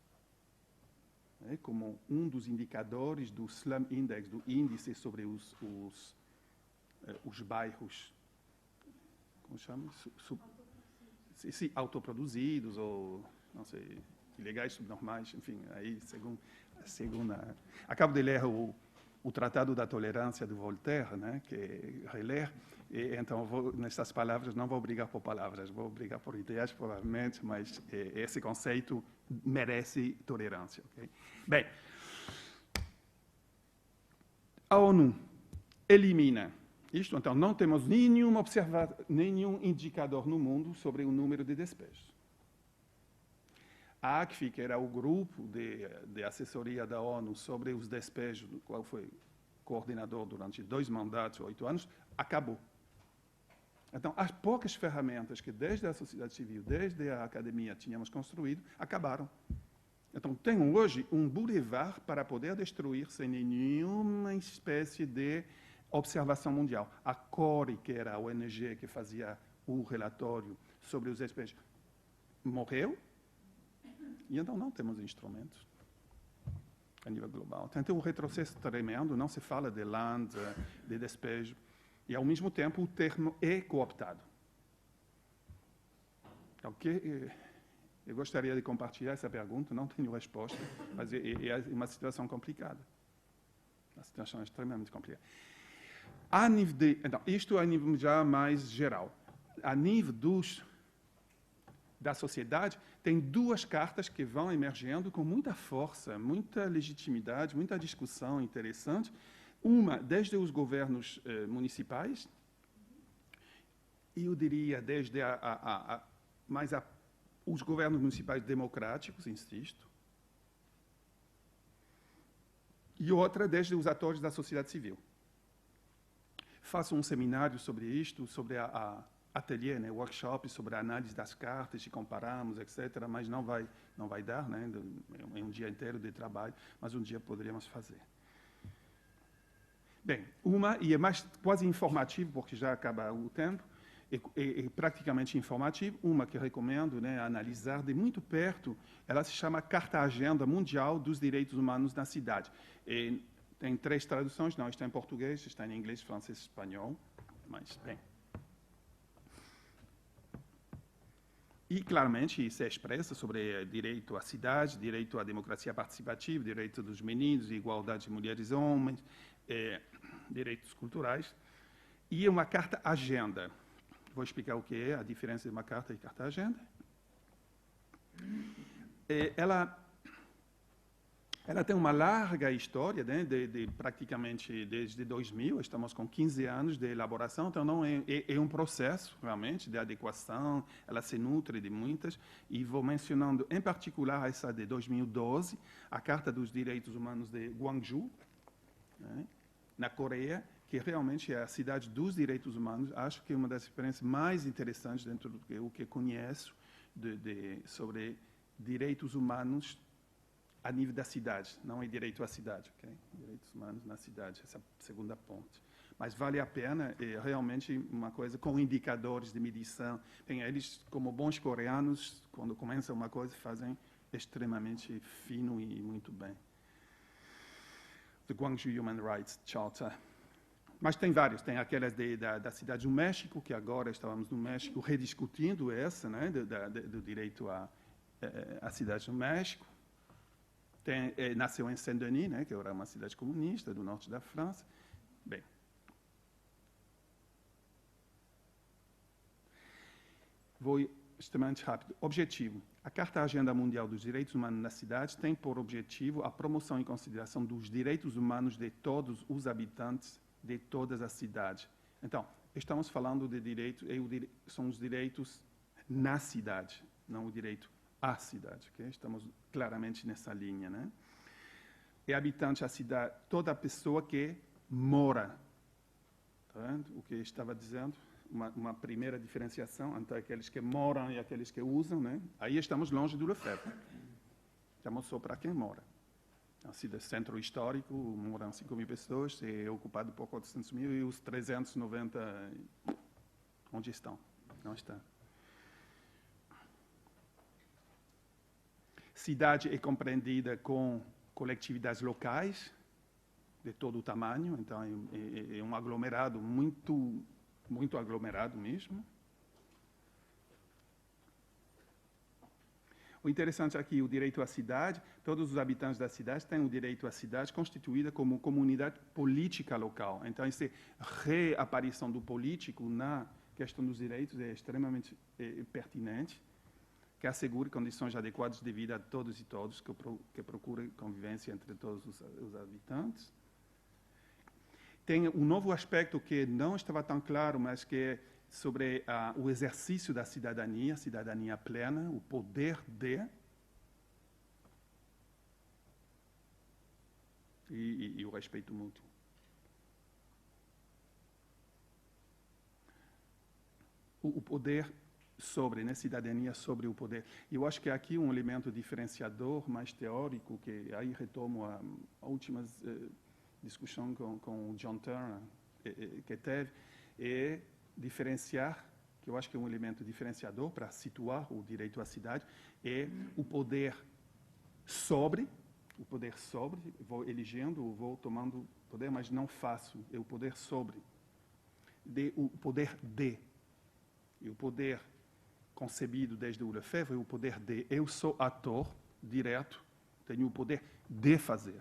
né, como um dos indicadores do Slum Index, do índice sobre os bairros, como chama? Autoproduzidos, ou, não sei, ilegais, subnormais, enfim, aí, segundo acabo de ler o Tratado da Tolerância de Voltaire, né, que reler, Então, nessas palavras, não vou brigar por palavras, vou brigar por ideias, provavelmente, mas esse conceito merece tolerância. Okay? Bem, a ONU elimina isto, então não temos nenhum indicador no mundo sobre o número de despejos. A ACFI, que era o grupo de assessoria da ONU sobre os despejos, do qual foi coordenador durante 2 mandatos, 8 anos, acabou. Então, as poucas ferramentas que desde a sociedade civil, desde a academia tínhamos construído, acabaram. Então, tem hoje um boulevard para poder destruir sem nenhuma espécie de observação mundial. A CORE, que era a ONG que fazia o relatório sobre os despejos, morreu, e então não temos instrumentos a nível global. Então, tem um retrocesso tremendo, não se fala de land, de despejo, e, ao mesmo tempo, o termo é cooptado. Okay? Eu gostaria de compartilhar essa pergunta, não tenho resposta, mas é uma situação complicada. A situação é extremamente complicada. A nível então, isto a nível já mais geral. A nível da sociedade, tem 2 cartas que vão emergindo com muita força, muita legitimidade, muita discussão interessante. Uma, desde os governos municipais, e eu diria desde os governos municipais democráticos, insisto, e outra desde os atores da sociedade civil. Faço um seminário sobre isto, sobre ateliê, né, workshop sobre a análise das cartas, e comparamos, etc., mas não vai dar, né, é um dia inteiro de trabalho, mas um dia poderíamos fazer. Bem, e é mais quase informativo, porque já acaba o tempo, é praticamente informativo, uma que recomendo, né, analisar de muito perto, ela se chama Carta Agenda Mundial dos Direitos Humanos na Cidade. Tem 3 traduções, não está em português, está em inglês, francês e espanhol, mas, bem. E, claramente, isso é expressa sobre direito à cidade, direito à democracia participativa, direito dos meninos, igualdade de mulheres e homens, direitos culturais, e uma carta agenda. Vou explicar o que é a diferença de uma carta e carta agenda. Ela tem uma larga história, né, praticamente desde 2000, estamos com 15 anos de elaboração, então não é um processo, realmente, de adequação, ela se nutre de muitas, e vou mencionando, em particular, essa de 2012, a Carta dos Direitos Humanos de Gwangju, né, na Coreia, que realmente é a cidade dos direitos humanos. Acho que é uma das experiências mais interessantes dentro do que conheço sobre direitos humanos a nível da cidade. Não é direito à cidade, ok? Direitos humanos na cidade, essa segunda ponte. Mas vale a pena, é realmente uma coisa com indicadores de medição. Bem, eles, como bons coreanos, quando começam uma coisa, fazem extremamente fino e muito bem. The Gwangju Human Rights Charter. Mas tem vários, tem aquelas da cidade do México, que agora estávamos no México rediscutindo essa, né, do direito à cidade do México. Nasceu em Saint-Denis, né, que era uma cidade comunista do norte da França. Bem. Vou extremamente rápido. Objetivo. A Carta Agenda Mundial dos Direitos Humanos na Cidade tem por objetivo a promoção e consideração dos direitos humanos de todos os habitantes de todas as cidades. Então, estamos falando de direitos, são os direitos na cidade, não o direito à cidade. Okay? Estamos claramente nessa linha, né? É habitante a cidade, toda pessoa que mora. Tá vendo? O que eu estava dizendo? Uma primeira diferenciação entre aqueles que moram e aqueles que usam, né? Aí estamos longe do Lefebvre. Estamos só para quem mora. Assim, do centro histórico, moram 5.000 pessoas, é ocupado por 400.000, e os 390, onde estão? Não estão. Cidade é compreendida com coletividades locais, de todo o tamanho, então é um aglomerado muito aglomerado mesmo. O interessante aqui, o direito à cidade, todos os habitantes da cidade têm o direito à cidade constituída como comunidade política local. Então, essa reaparição do político na questão dos direitos é extremamente pertinente, que assegure condições adequadas de vida a todos e todos, que procure convivência entre todos os habitantes. Tem um novo aspecto que não estava tão claro, mas que é sobre o exercício da cidadania plena, o poder de... E o respeito mútuo. O poder sobre, né, cidadania sobre o poder. Eu acho que aqui um elemento diferenciador, mais teórico, que aí retomo a última discussão com o John Turner que teve, é diferenciar, que eu acho que é um elemento diferenciador para situar o direito à cidade, é o poder sobre, vou elegendo, vou tomando poder, mas não faço, é o poder sobre, o poder de. E o poder concebido desde o Lefebvre é o poder de. Eu sou ator direto, tenho o poder de fazer.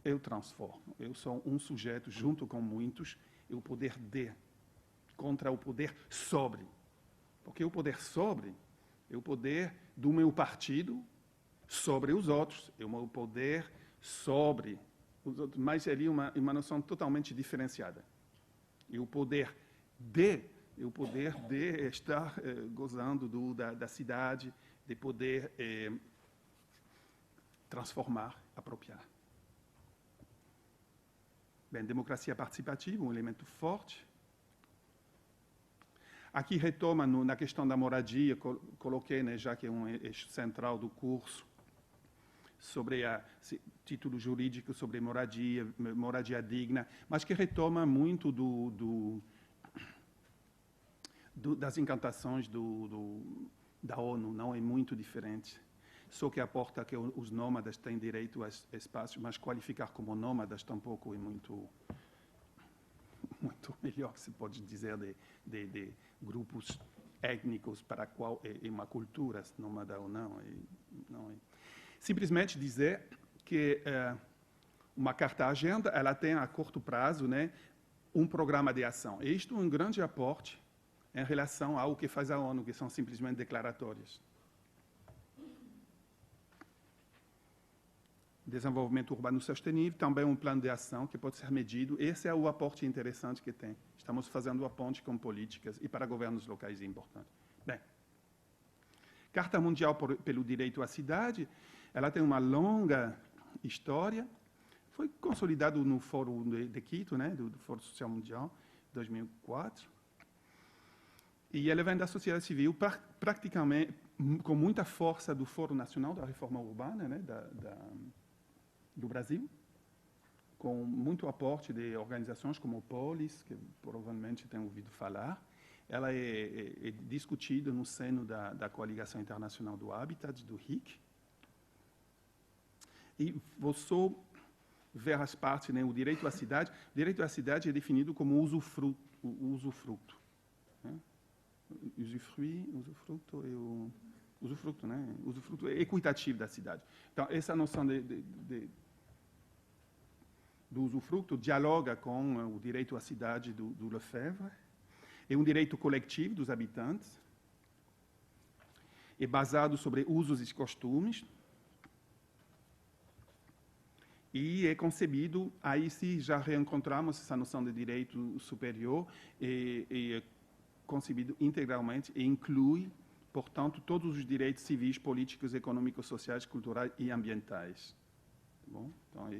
Eu transformo. Eu sou um sujeito junto com muitos, é o poder de, contra o poder sobre. Porque o poder sobre é o poder do meu partido sobre os outros, é o meu poder sobre os outros, mas ali uma noção totalmente diferenciada. E o poder de é o poder de estar gozando da cidade, de poder transformar, apropriar. Bem, democracia participativa, um elemento forte. Aqui retoma na questão da moradia, coloquei, né, já que é um eixo central do curso, sobre título jurídico sobre moradia digna, mas que retoma muito das encantações da ONU, não é muito diferente. Só que aporta que os nômades têm direito a espaços, mas qualificar como nômades tampouco é muito melhor, se pode dizer, de grupos étnicos para a qual é uma cultura, nômada ou não. Simplesmente dizer que uma carta-agenda ela tem a curto prazo, né, um programa de ação. E isto é um grande aporte em relação ao que faz a ONU, que são simplesmente declaratórias. Desenvolvimento urbano sustentável, também um plano de ação que pode ser medido. Esse é o aporte interessante que tem. Estamos fazendo a ponte com políticas e para governos locais é importante. Bem, Carta Mundial pelo Direito à Cidade, ela tem uma longa história. Foi consolidado no Fórum de Quito, né, do Fórum Social Mundial, 2004. E ele vem da sociedade civil, praticamente, com muita força do Fórum Nacional da Reforma Urbana, né, do Brasil, com muito aporte de organizações como o Polis, que provavelmente tem ouvido falar. Ela é discutida no seno da Coligação Internacional do Habitat, do RIC. E vou só ver as partes, né, o direito à cidade. O direito à cidade é definido como usufruto. Né? Usufruto é o usufruto, né? Usufruto equitativo da cidade. Então, essa noção do usufruto dialoga com o direito à cidade do Lefebvre. É um direito coletivo dos habitantes. É baseado sobre usos e costumes. E é concebido, aí sim já reencontramos essa noção de direito superior, é concebido integralmente e inclui, portanto, todos os direitos civis, políticos, econômicos, sociais, culturais e ambientais. Tá bom? Então,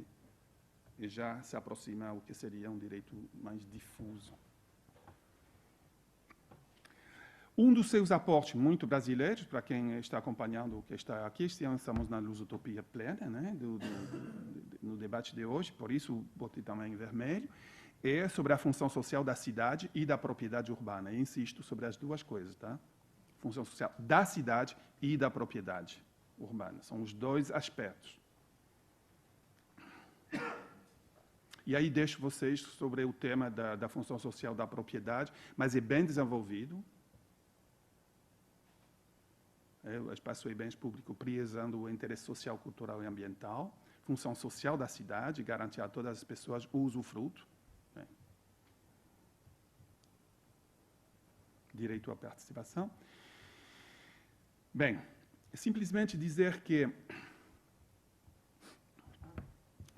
e já se aproxima ao que seria um direito mais difuso. Um dos seus aportes muito brasileiros, para quem está acompanhando o que está aqui, estamos na lusotopia plena, né, no debate de hoje, por isso botei também em vermelho, é sobre a função social da cidade e da propriedade urbana. Eu insisto sobre as duas coisas, tá? Função social da cidade e da propriedade urbana. São os dois aspectos. E aí deixo vocês sobre o tema da função social da propriedade, mas é bem desenvolvido. espaço e bens públicos priorizando o interesse social, cultural e ambiental, função social da cidade, garantir a todas as pessoas o usufruto, né? Direito à participação. Bem, simplesmente dizer que,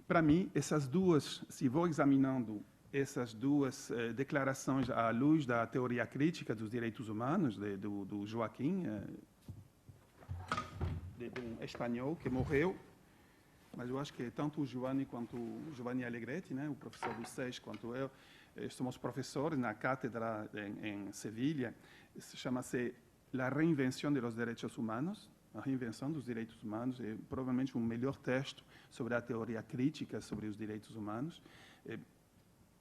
para mim, essas duas, se vou examinando essas duas declarações à luz da teoria crítica dos direitos humanos, do Joaquim, um espanhol que morreu, mas eu acho que tanto o Giovanni quanto o Giovanni Allegretti, né, o professor do SES, quanto eu, somos professores na cátedra em Sevilha, chama-se La Reinvención de los Derechos Humanos, a reinvenção dos direitos humanos, é provavelmente um melhor texto sobre a teoria crítica sobre os direitos humanos. É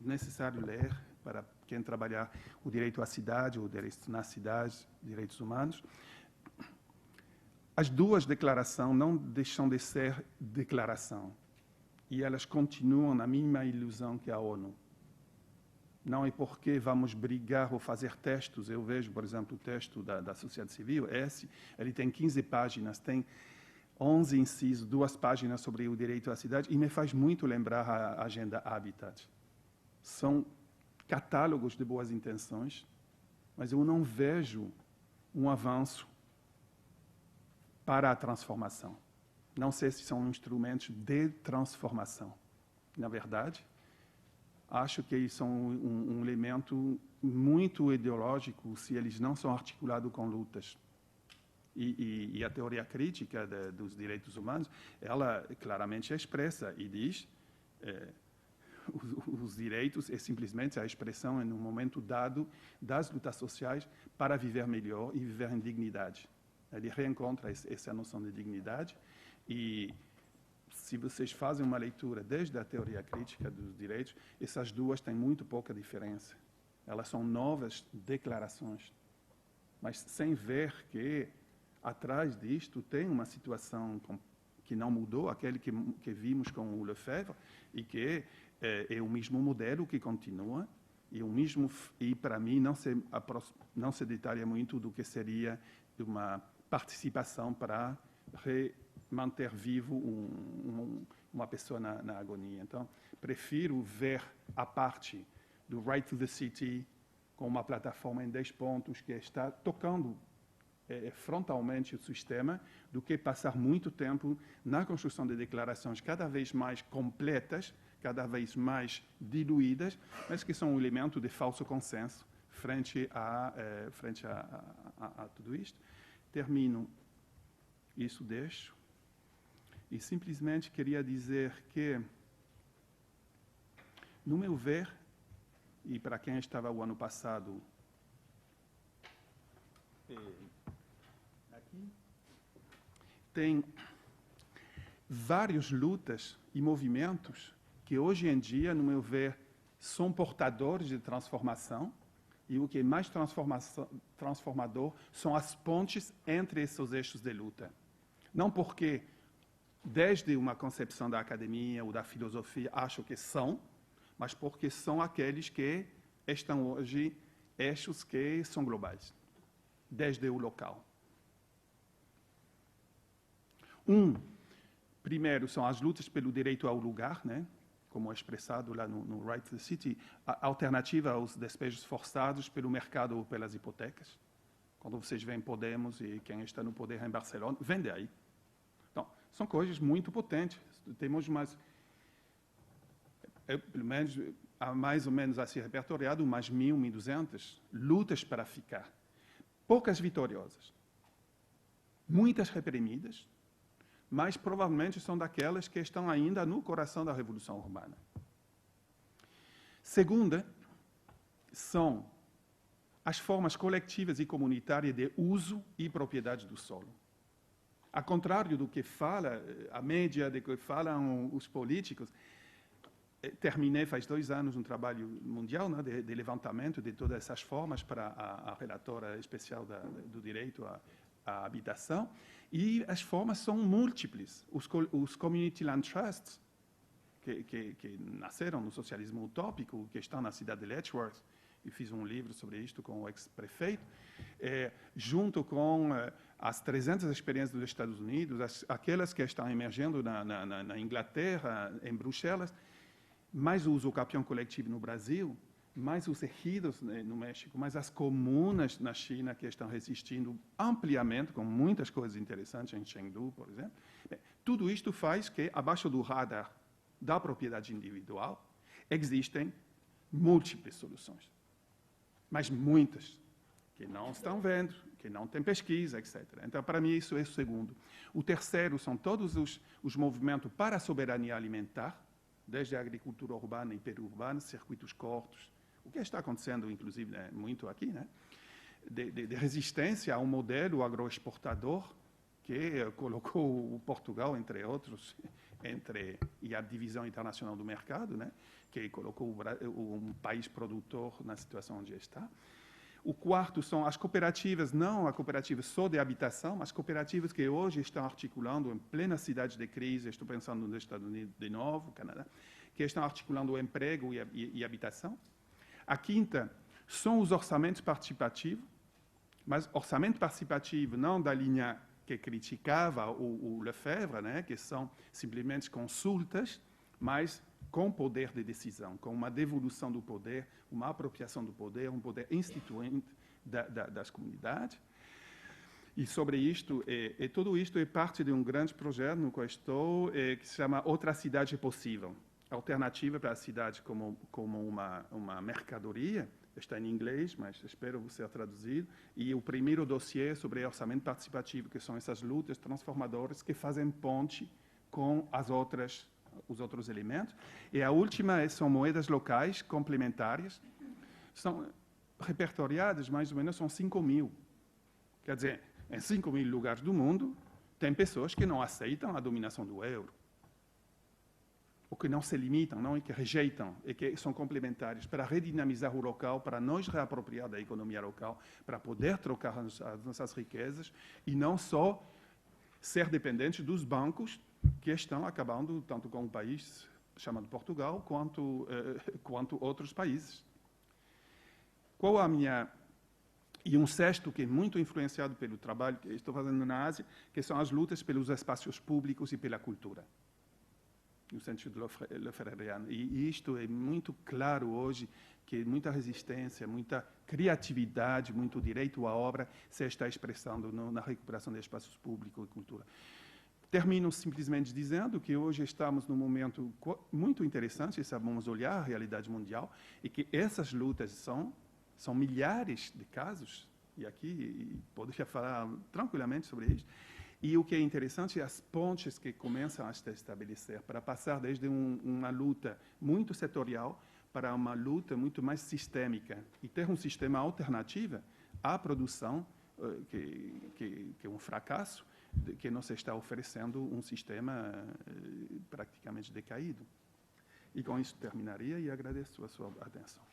necessário ler para quem trabalhar o direito à cidade, o direito na cidade, direitos humanos. As duas declarações não deixam de ser declaração, e elas continuam na mesma ilusão que a ONU. Não é porque vamos brigar ou fazer textos. Eu vejo, por exemplo, o texto da sociedade civil, ele tem 15 páginas, tem 11 incisos, 2 páginas sobre o direito à cidade, e me faz muito lembrar a Agenda Habitat. São catálogos de boas intenções, mas eu não vejo um avanço para a transformação. Não sei se são instrumentos de transformação. Na verdade, acho que eles são um elemento muito ideológico se eles não são articulados com lutas. E a teoria crítica dos direitos humanos, ela claramente expressa e diz os direitos é simplesmente a expressão, em um momento dado, das lutas sociais para viver melhor e viver em dignidade. Ele reencontra essa noção de dignidade e, se vocês fazem uma leitura desde a teoria crítica dos direitos, essas duas têm muito pouca diferença. Elas são novas declarações, mas sem ver que atrás disto tem uma situação que não mudou, aquele que vimos com o Lefebvre, e que é o mesmo modelo que continua, e para mim não se detalha muito do que seria uma participação para manter vivo uma pessoa na agonia. Então, prefiro ver a parte do Right to the City com uma plataforma em 10 pontos que está tocando frontalmente o sistema, do que passar muito tempo na construção de declarações cada vez mais completas, cada vez mais diluídas, mas que são um elemento de falso consenso frente a tudo isto. Termino, isso deixo, e simplesmente queria dizer que, no meu ver, e para quem estava o ano passado aqui, tem várias lutas e movimentos que hoje em dia, no meu ver, são portadores de transformação, e o que é mais transformador são as pontes entre esses eixos de luta. Não porque, desde uma concepção da academia ou da filosofia, acho que são, mas porque são aqueles que estão hoje eixos que são globais, desde o local. Primeiro, são as lutas pelo direito ao lugar, né? Como é expressado lá no Right to the City, a alternativa aos despejos forçados pelo mercado ou pelas hipotecas. Quando vocês veem Podemos e quem está no poder em Barcelona, vem daí. Então, são coisas muito potentes. Temos pelo menos, há mais ou menos assim repertoriado, umas 1.000, 1.200 lutas para ficar. Poucas vitoriosas. Muitas reprimidas, mas provavelmente são daquelas que estão ainda no coração da Revolução Urbana. Segunda, são as formas coletivas e comunitárias de uso e propriedade do solo. Ao contrário do que fala a mídia, do que falam os políticos, terminei faz 2 anos um trabalho mundial, né, de levantamento de todas essas formas para a relatora especial do direito à habitação, e as formas são múltiplas. Os Community Land Trusts, que nasceram no socialismo utópico, que estão na cidade de Letchworth, e fiz um livro sobre isto com o ex-prefeito, junto com as 300 experiências dos Estados Unidos, aquelas que estão emergindo na Inglaterra, em Bruxelas, mais o uso capião coletivo no Brasil, mais os ejidos no México, mais as comunas na China que estão resistindo ampliamente, com muitas coisas interessantes em Chengdu, por exemplo. Bem, tudo isto faz que, abaixo do radar da propriedade individual, existem múltiplas soluções, mas muitas que não estão vendo, que não tem pesquisa, etc. Então, para mim, isso é o segundo. O terceiro são todos os movimentos para a soberania alimentar, desde a agricultura urbana e periurbana, circuitos curtos, o que está acontecendo, inclusive, muito aqui, né? De resistência ao modelo agroexportador que colocou o Portugal, entre outros, e a divisão internacional do mercado, né? Que colocou um país produtor na situação onde está. O quarto são as cooperativas, não a cooperativa só de habitação, mas cooperativas que hoje estão articulando em plena cidade de crise, estou pensando nos Estados Unidos de novo, Canadá, que estão articulando o emprego e habitação. A quinta são os orçamentos participativos, mas orçamento participativo não da linha que criticava o Lefebvre, né, que são simplesmente consultas, mas com poder de decisão, com uma devolução do poder, uma apropriação do poder, um poder instituinte das comunidades. E sobre isto, tudo isto é parte de um grande projeto no qual estou, que se chama Outra Cidade Possível. Alternativa para a cidade como uma mercadoria, está em inglês, mas espero ser traduzido, e o primeiro dossiê sobre orçamento participativo, que são essas lutas transformadoras que fazem ponte com os outros elementos. E a última são moedas locais complementares, são repertoriadas, mais ou menos, são 5.000. Quer dizer, em 5.000 lugares do mundo, tem pessoas que não aceitam a dominação do euro, ou que não se limitam, não, e que rejeitam, e que são complementares para redinamizar o local, para nós reapropriar da economia local, para poder trocar as nossas riquezas, e não só ser dependentes dos bancos que estão acabando tanto com um país chamado Portugal, quanto outros países. Qual a minha... E um sexto, que é muito influenciado pelo trabalho que estou fazendo na Ásia, que são as lutas pelos espaços públicos e pela cultura, no sentido lefebvriano. E isto é muito claro hoje, que muita resistência, muita criatividade, muito direito à obra se está expressando na recuperação de espaços públicos e cultura. Termino simplesmente dizendo que hoje estamos num momento muito interessante, vamos olhar a realidade mundial, e que essas lutas são milhares de casos, e aqui poderia falar tranquilamente sobre isso. E o que é interessante é as pontes que começam a se estabelecer para passar desde uma luta muito setorial para uma luta muito mais sistêmica e ter um sistema alternativo à produção, que é um fracasso, que nos está oferecendo um sistema praticamente decaído. E com isso terminaria e agradeço a sua atenção.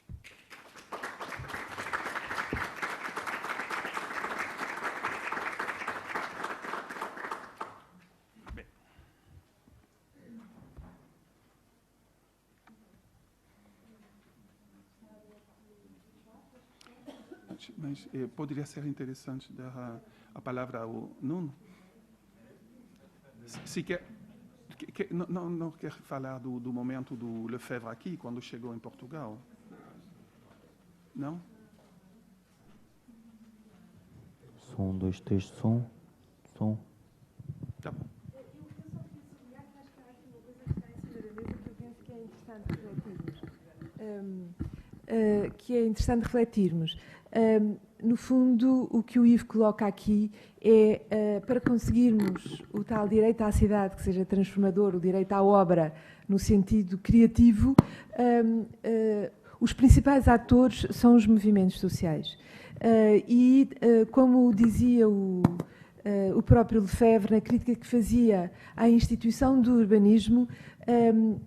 Mas poderia ser interessante dar a palavra ao Nuno. Se quer, não quer falar do momento do Lefebvre aqui, quando chegou em Portugal? Não? Som, 2, 3, som. Tá bom. Eu só queria sublinhar que acho que há aqui uma coisa que está em cima da mesa que eu penso que é interessante refletirmos. No fundo, o que o Ivo coloca aqui é, para conseguirmos o tal direito à cidade, que seja transformador, o direito à obra, no sentido criativo, os principais atores são os movimentos sociais. Como dizia o próprio Lefebvre, na crítica que fazia à instituição do urbanismo,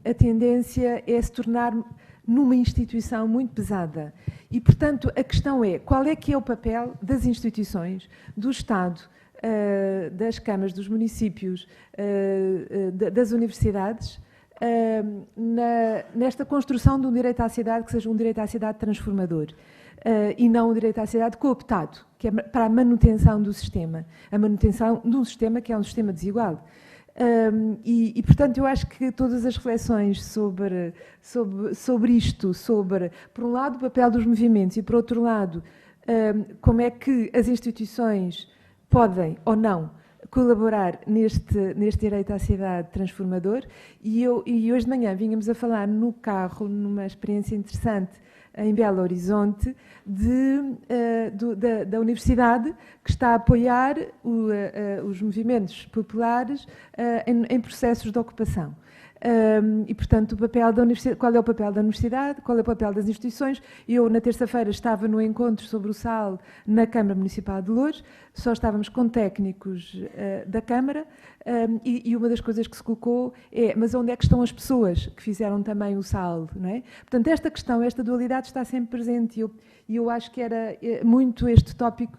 a tendência é se tornar numa instituição muito pesada. E, portanto, a questão é, qual é que é o papel das instituições, do Estado, das câmaras, dos municípios, das universidades, nesta construção de um direito à cidade que seja um direito à cidade transformador. E não um direito à cidade cooptado, que é para a manutenção do sistema. A manutenção de um sistema que é um sistema desigual. Portanto, eu acho que todas as reflexões sobre isto, por um lado, o papel dos movimentos e, por outro lado, como é que as instituições podem ou não colaborar neste direito à cidade transformador. E hoje de manhã vínhamos a falar no carro, numa experiência interessante, em Belo Horizonte, da universidade, que está a apoiar os movimentos populares em processos de ocupação. E, portanto, o papel da universidade, qual é o papel da universidade, qual é o papel das instituições. Eu, na terça-feira, estava no encontro sobre o SAL na Câmara Municipal de Loures, só estávamos com técnicos da Câmara, e uma das coisas que se colocou é, mas onde é que estão as pessoas que fizeram também o SAL, não é? Portanto, esta questão, esta dualidade está sempre presente, e eu acho que era muito este tópico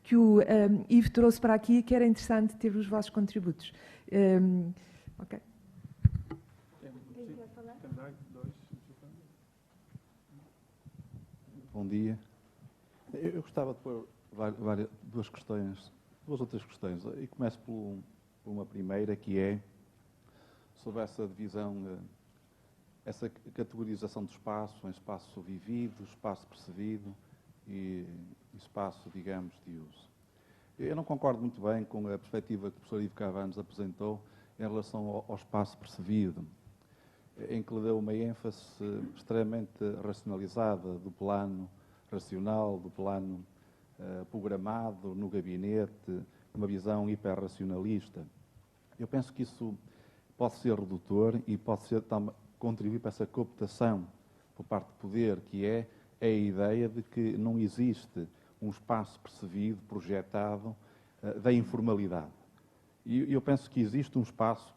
que o Ivo trouxe para aqui, que era interessante ter os vossos contributos. Ok. Bom dia. Eu gostava de pôr duas outras questões. E começo por uma primeira, que é sobre essa divisão, essa categorização do espaço, em espaço vivido, espaço percebido e espaço, digamos, de uso. Eu não concordo muito bem com a perspectiva que o professor Ivo Carvalho nos apresentou em relação ao espaço percebido, em que lhe deu uma ênfase extremamente racionalizada do plano racional, do plano programado no gabinete, uma visão hiperracionalista. Eu penso que isso pode ser redutor e pode contribuir para essa cooptação por parte do poder, que é a ideia de que não existe um espaço percebido, projetado, da informalidade. E eu penso que existe um espaço,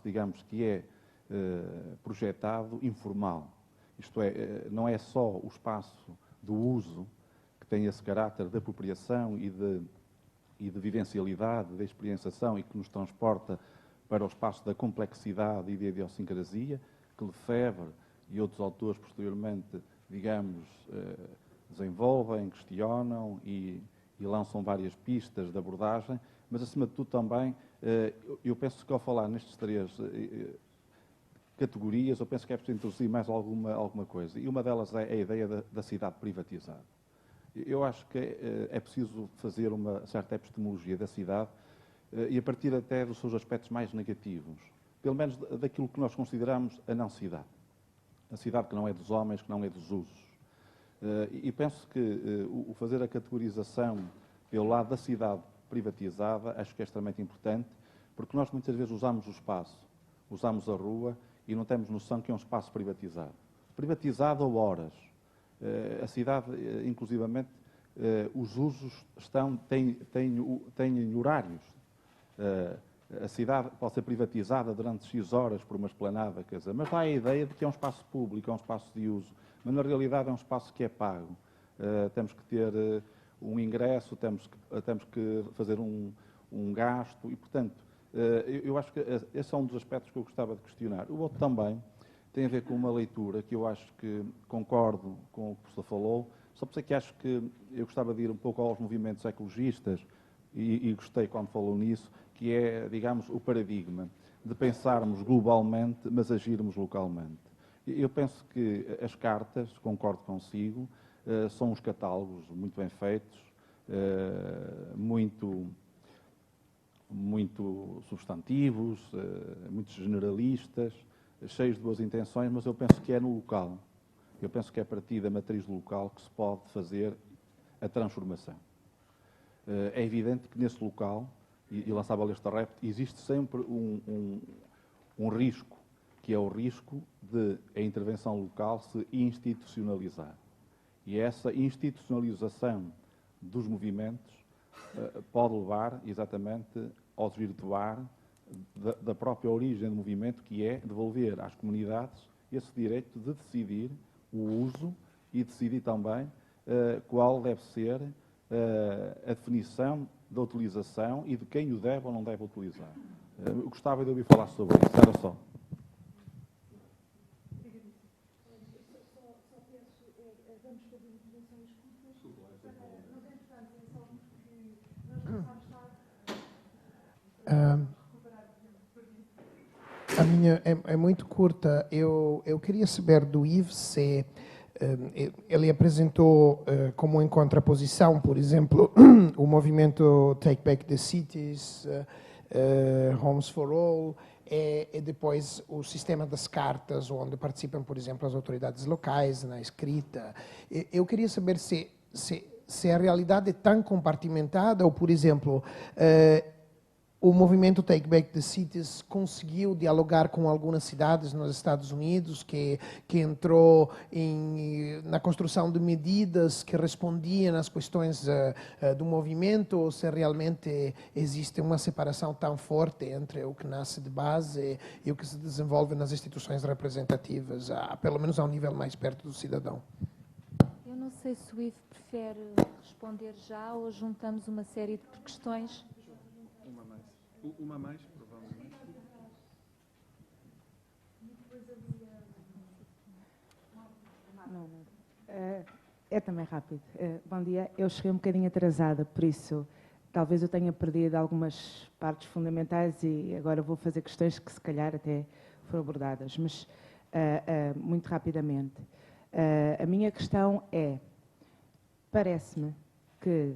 digamos, que é projetado informal. Isto é, não é só o espaço do uso, que tem esse caráter de apropriação e de vivencialidade, de experienciação, e que nos transporta para o espaço da complexidade e da idiosincrasia, que Lefebvre e outros autores posteriormente, digamos, desenvolvem, questionam e lançam várias pistas de abordagem, mas, acima de tudo, também, eu penso que ao falar nestes três categorias, eu penso que é preciso introduzir mais alguma coisa. E uma delas é a ideia da cidade privatizada. Eu acho que é preciso fazer uma certa epistemologia da cidade e a partir até dos seus aspectos mais negativos, pelo menos daquilo que nós consideramos a não-cidade. A cidade que não é dos homens, que não é dos usos. E penso que o fazer a categorização pelo lado da cidade privatizada, acho que é extremamente importante, porque nós muitas vezes usamos o espaço, usamos a rua e não temos noção que é um espaço privatizado. Privatizado a horas. A cidade, inclusivamente, os usos têm horários. A cidade pode ser privatizada durante X horas por uma esplanada, quer dizer, mas dá a ideia de que é um espaço público, é um espaço de uso, mas na realidade é um espaço que é pago. Temos que ter um ingresso, temos que fazer um gasto e, portanto, eu acho que esse é um dos aspectos que eu gostava de questionar. O outro também tem a ver com uma leitura que eu acho que concordo com o que o professor falou, só por isso é que acho que eu gostava de ir um pouco aos movimentos ecologistas e gostei quando falou nisso, que é, digamos, o paradigma de pensarmos globalmente, mas agirmos localmente. Eu penso que as cartas, concordo consigo, são uns catálogos muito bem feitos, muito substantivos, muito generalistas, cheios de boas intenções, mas eu penso que é no local. Eu penso que é a partir da matriz do local que se pode fazer a transformação. É evidente que nesse local, e lançava este repto, existe sempre um risco, que é o risco de a intervenção local se institucionalizar. E essa institucionalização dos movimentos pode levar exatamente ao desvirtuar da própria origem do movimento, que é devolver às comunidades esse direito de decidir o uso e decidir também qual deve ser a definição da utilização e de quem o deve ou não deve utilizar. Eu gostava de ouvir falar sobre isso, era só. A minha é muito curta. Eu queria saber do Yves se ele apresentou como em contraposição, por exemplo, o movimento Take Back the Cities, Homes for All, e depois o sistema das cartas, onde participam, por exemplo, as autoridades locais na escrita. Eu queria saber se a realidade é tão compartimentada ou, por exemplo, o movimento Take Back the Cities conseguiu dialogar com algumas cidades nos Estados Unidos, que entrou na construção de medidas que respondiam às questões do movimento, ou se realmente existe uma separação tão forte entre o que nasce de base e o que se desenvolve nas instituições representativas, pelo menos a um nível mais perto do cidadão. Eu não sei se o Ivo prefere responder já ou juntamos uma série de questões. Uma mais, provavelmente. Não. É também rápido. Bom dia. Eu cheguei um bocadinho atrasada, por isso talvez eu tenha perdido algumas partes fundamentais e agora vou fazer questões que se calhar até foram abordadas, mas muito rapidamente. A minha questão é, parece-me que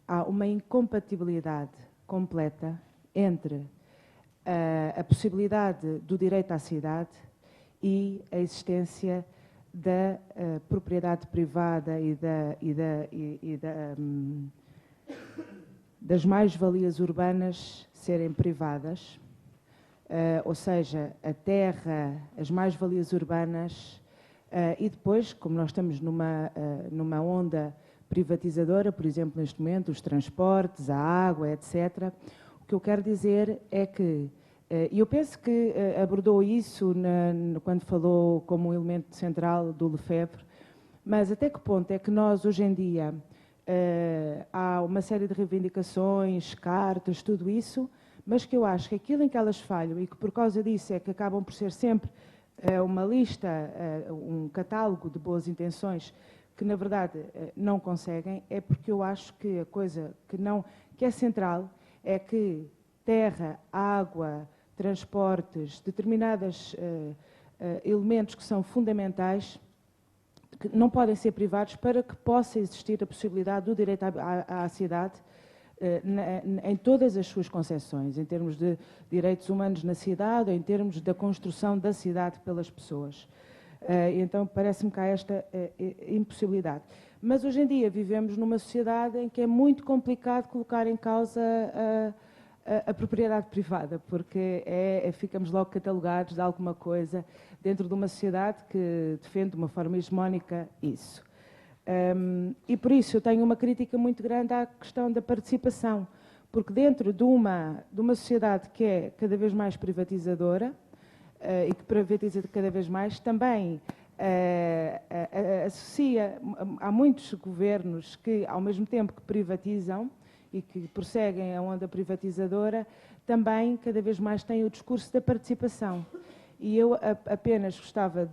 há uma incompatibilidade completa entre a possibilidade do direito à cidade e a existência da propriedade privada e das mais-valias urbanas serem privadas, ou seja, a terra, as mais-valias urbanas, e depois, como nós estamos numa onda privatizadora, por exemplo, neste momento, os transportes, a água, etc. O que eu quero dizer é que, e eu penso que abordou isso quando falou como um elemento central do Lefebvre, mas até que ponto é que nós, hoje em dia, há uma série de reivindicações, cartas, tudo isso, mas que eu acho que aquilo em que elas falham e que por causa disso é que acabam por ser sempre uma lista, um catálogo de boas intenções, que na verdade não conseguem, é porque eu acho que a coisa que é central é que terra, água, transportes, determinados elementos que são fundamentais, que não podem ser privados para que possa existir a possibilidade do direito à cidade em todas as suas concepções, em termos de direitos humanos na cidade ou em termos da construção da cidade pelas pessoas. Então, parece-me que há esta impossibilidade. Mas, hoje em dia, vivemos numa sociedade em que é muito complicado colocar em causa a propriedade privada, porque ficamos logo catalogados de alguma coisa dentro de uma sociedade que defende de uma forma hegemónica isso. E, por isso, eu tenho uma crítica muito grande à questão da participação, porque dentro de uma sociedade que é cada vez mais privatizadora, e que privatiza cada vez mais, também associa, há muitos governos que, ao mesmo tempo que privatizam e que prosseguem a onda privatizadora, também cada vez mais têm o discurso da participação. E eu apenas gostava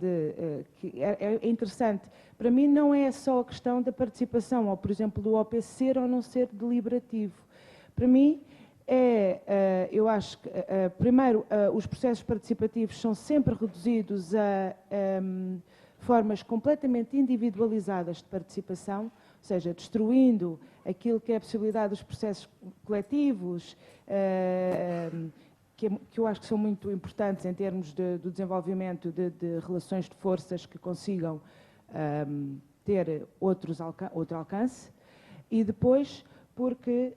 que é interessante, para mim não é só a questão da participação, ou por exemplo do OP ser ou não ser deliberativo. Para mim, eu acho que, primeiro, os processos participativos são sempre reduzidos a formas completamente individualizadas de participação, ou seja, destruindo aquilo que é a possibilidade dos processos coletivos, que eu acho que são muito importantes em termos do desenvolvimento de relações de forças que consigam ter outro alcance, e depois porque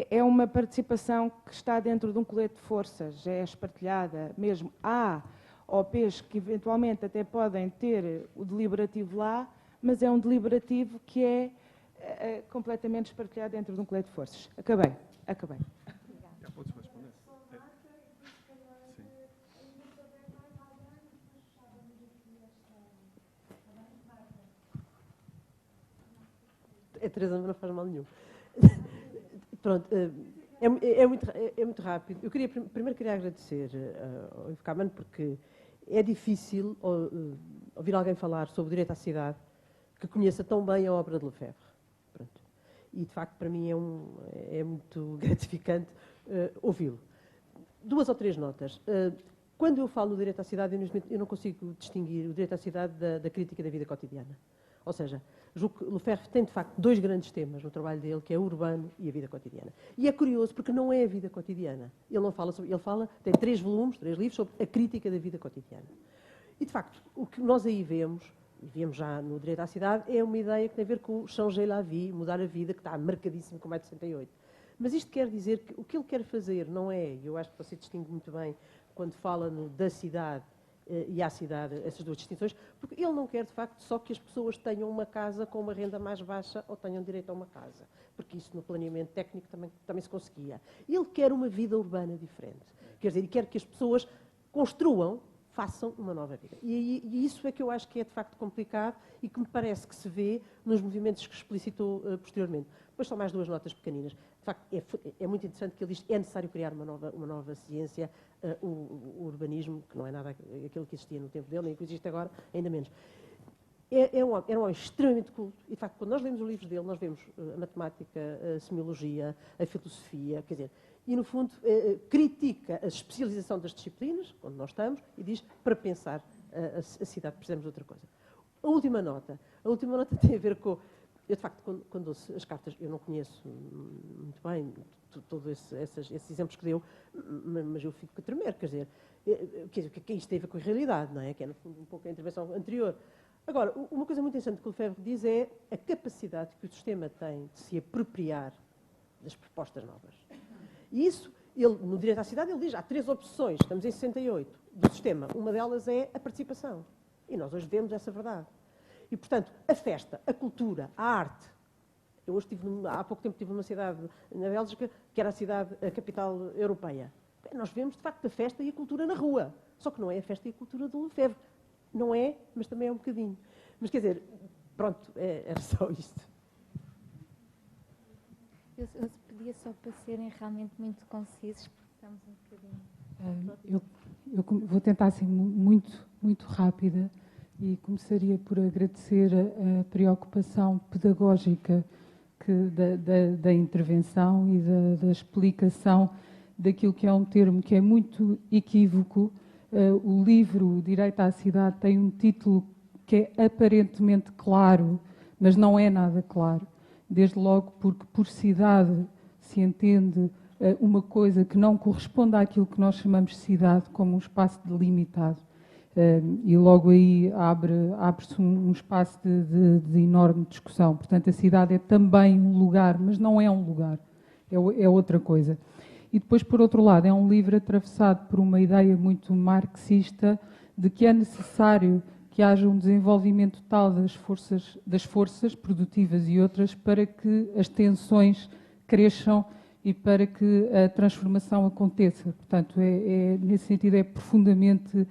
é uma participação que está dentro de um colete de forças, é espartilhada mesmo. Há OPs que eventualmente até podem ter o deliberativo lá, mas é um deliberativo que é completamente espartilhado dentro de um colete de forças. Acabei. Já podes responder. Sim. É Teresa, não faz mal nenhum. Pronto, É muito rápido. Eu primeiro queria agradecer ao Ivo Cabanne, porque é difícil ouvir alguém falar sobre o direito à cidade que conheça tão bem a obra de Lefebvre. Pronto. E, de facto, para mim é muito gratificante ouvi-lo. 2 ou 3 notas. Quando eu falo do direito à cidade, eu não consigo distinguir o direito à cidade da crítica da vida cotidiana. Ou seja, julgo que Lefebvre tem, de facto, 2 grandes temas no trabalho dele, que é o urbano e a vida cotidiana. E é curioso, porque não é a vida cotidiana. Ele não fala sobre... Ele tem 3 volumes, 3 livros, sobre a crítica da vida cotidiana. E, de facto, o que nós aí vemos, e vemos já no direito à cidade, é uma ideia que tem a ver com o changer la vie, mudar a vida, que está marcadíssimo como é de 68. Mas isto quer dizer que o que ele quer fazer não é, eu acho que você distingue muito bem quando fala da cidade e à cidade, essas 2 distinções, porque ele não quer, de facto, só que as pessoas tenham uma casa com uma renda mais baixa ou tenham direito a uma casa, porque isso no planeamento técnico também se conseguia. Ele quer uma vida urbana diferente, quer dizer, e quer que as pessoas construam, façam uma nova vida. E isso é que eu acho que é, de facto, complicado e que me parece que se vê nos movimentos que explicitou posteriormente. Depois são mais 2 notas pequeninas. De facto, é muito interessante que ele diz que é necessário criar uma nova ciência, o urbanismo, que não é nada aquilo que existia no tempo dele, nem que existe agora, ainda menos. Era um homem extremamente culto. E, de facto, quando nós lemos os livros dele, nós vemos a matemática, a semiologia, a filosofia, quer dizer, e, no fundo, critica a especialização das disciplinas, onde nós estamos, e diz, para pensar a cidade precisamos de outra coisa. A última nota tem a ver com... Eu, de facto, quando ouço as cartas, eu não conheço muito bem todos esses exemplos que deu, mas eu fico a tremer, quer dizer, que isto tem a ver com a realidade, não é? Que é, no fundo, um pouco a intervenção anterior. Agora, uma coisa muito interessante que o Lefebvre diz é a capacidade que o sistema tem de se apropriar das propostas novas. E isso, no direito à cidade, ele diz, há 3 opções, estamos em 68, do sistema. Uma delas é a participação. E nós hoje vemos essa verdade. E, portanto, a festa, a cultura, a arte. Eu hoje há pouco tempo estive numa cidade na Bélgica, que era a capital europeia. Nós vemos, de facto, a festa e a cultura na rua. Só que não é a festa e a cultura do Lefebvre. Não é, mas também é um bocadinho. Mas, quer dizer, pronto, era só isto. Eu pedia só para serem realmente muito concisos, porque estamos um bocadinho... Eu vou tentar ser muito rápida e começaria por agradecer a preocupação pedagógica da intervenção e da explicação daquilo que é um termo que é muito equívoco. O livro Direito à Cidade tem um título que é aparentemente claro, mas não é nada claro. Desde logo porque por cidade se entende uma coisa que não corresponde àquilo que nós chamamos de cidade como um espaço delimitado. E logo aí abre-se um espaço de enorme discussão. Portanto, a cidade é também um lugar, mas não é um lugar, é outra coisa. E depois, por outro lado, é um livro atravessado por uma ideia muito marxista de que é necessário que haja um desenvolvimento tal das forças produtivas e outras para que as tensões cresçam e para que a transformação aconteça. Portanto, nesse sentido, é profundamente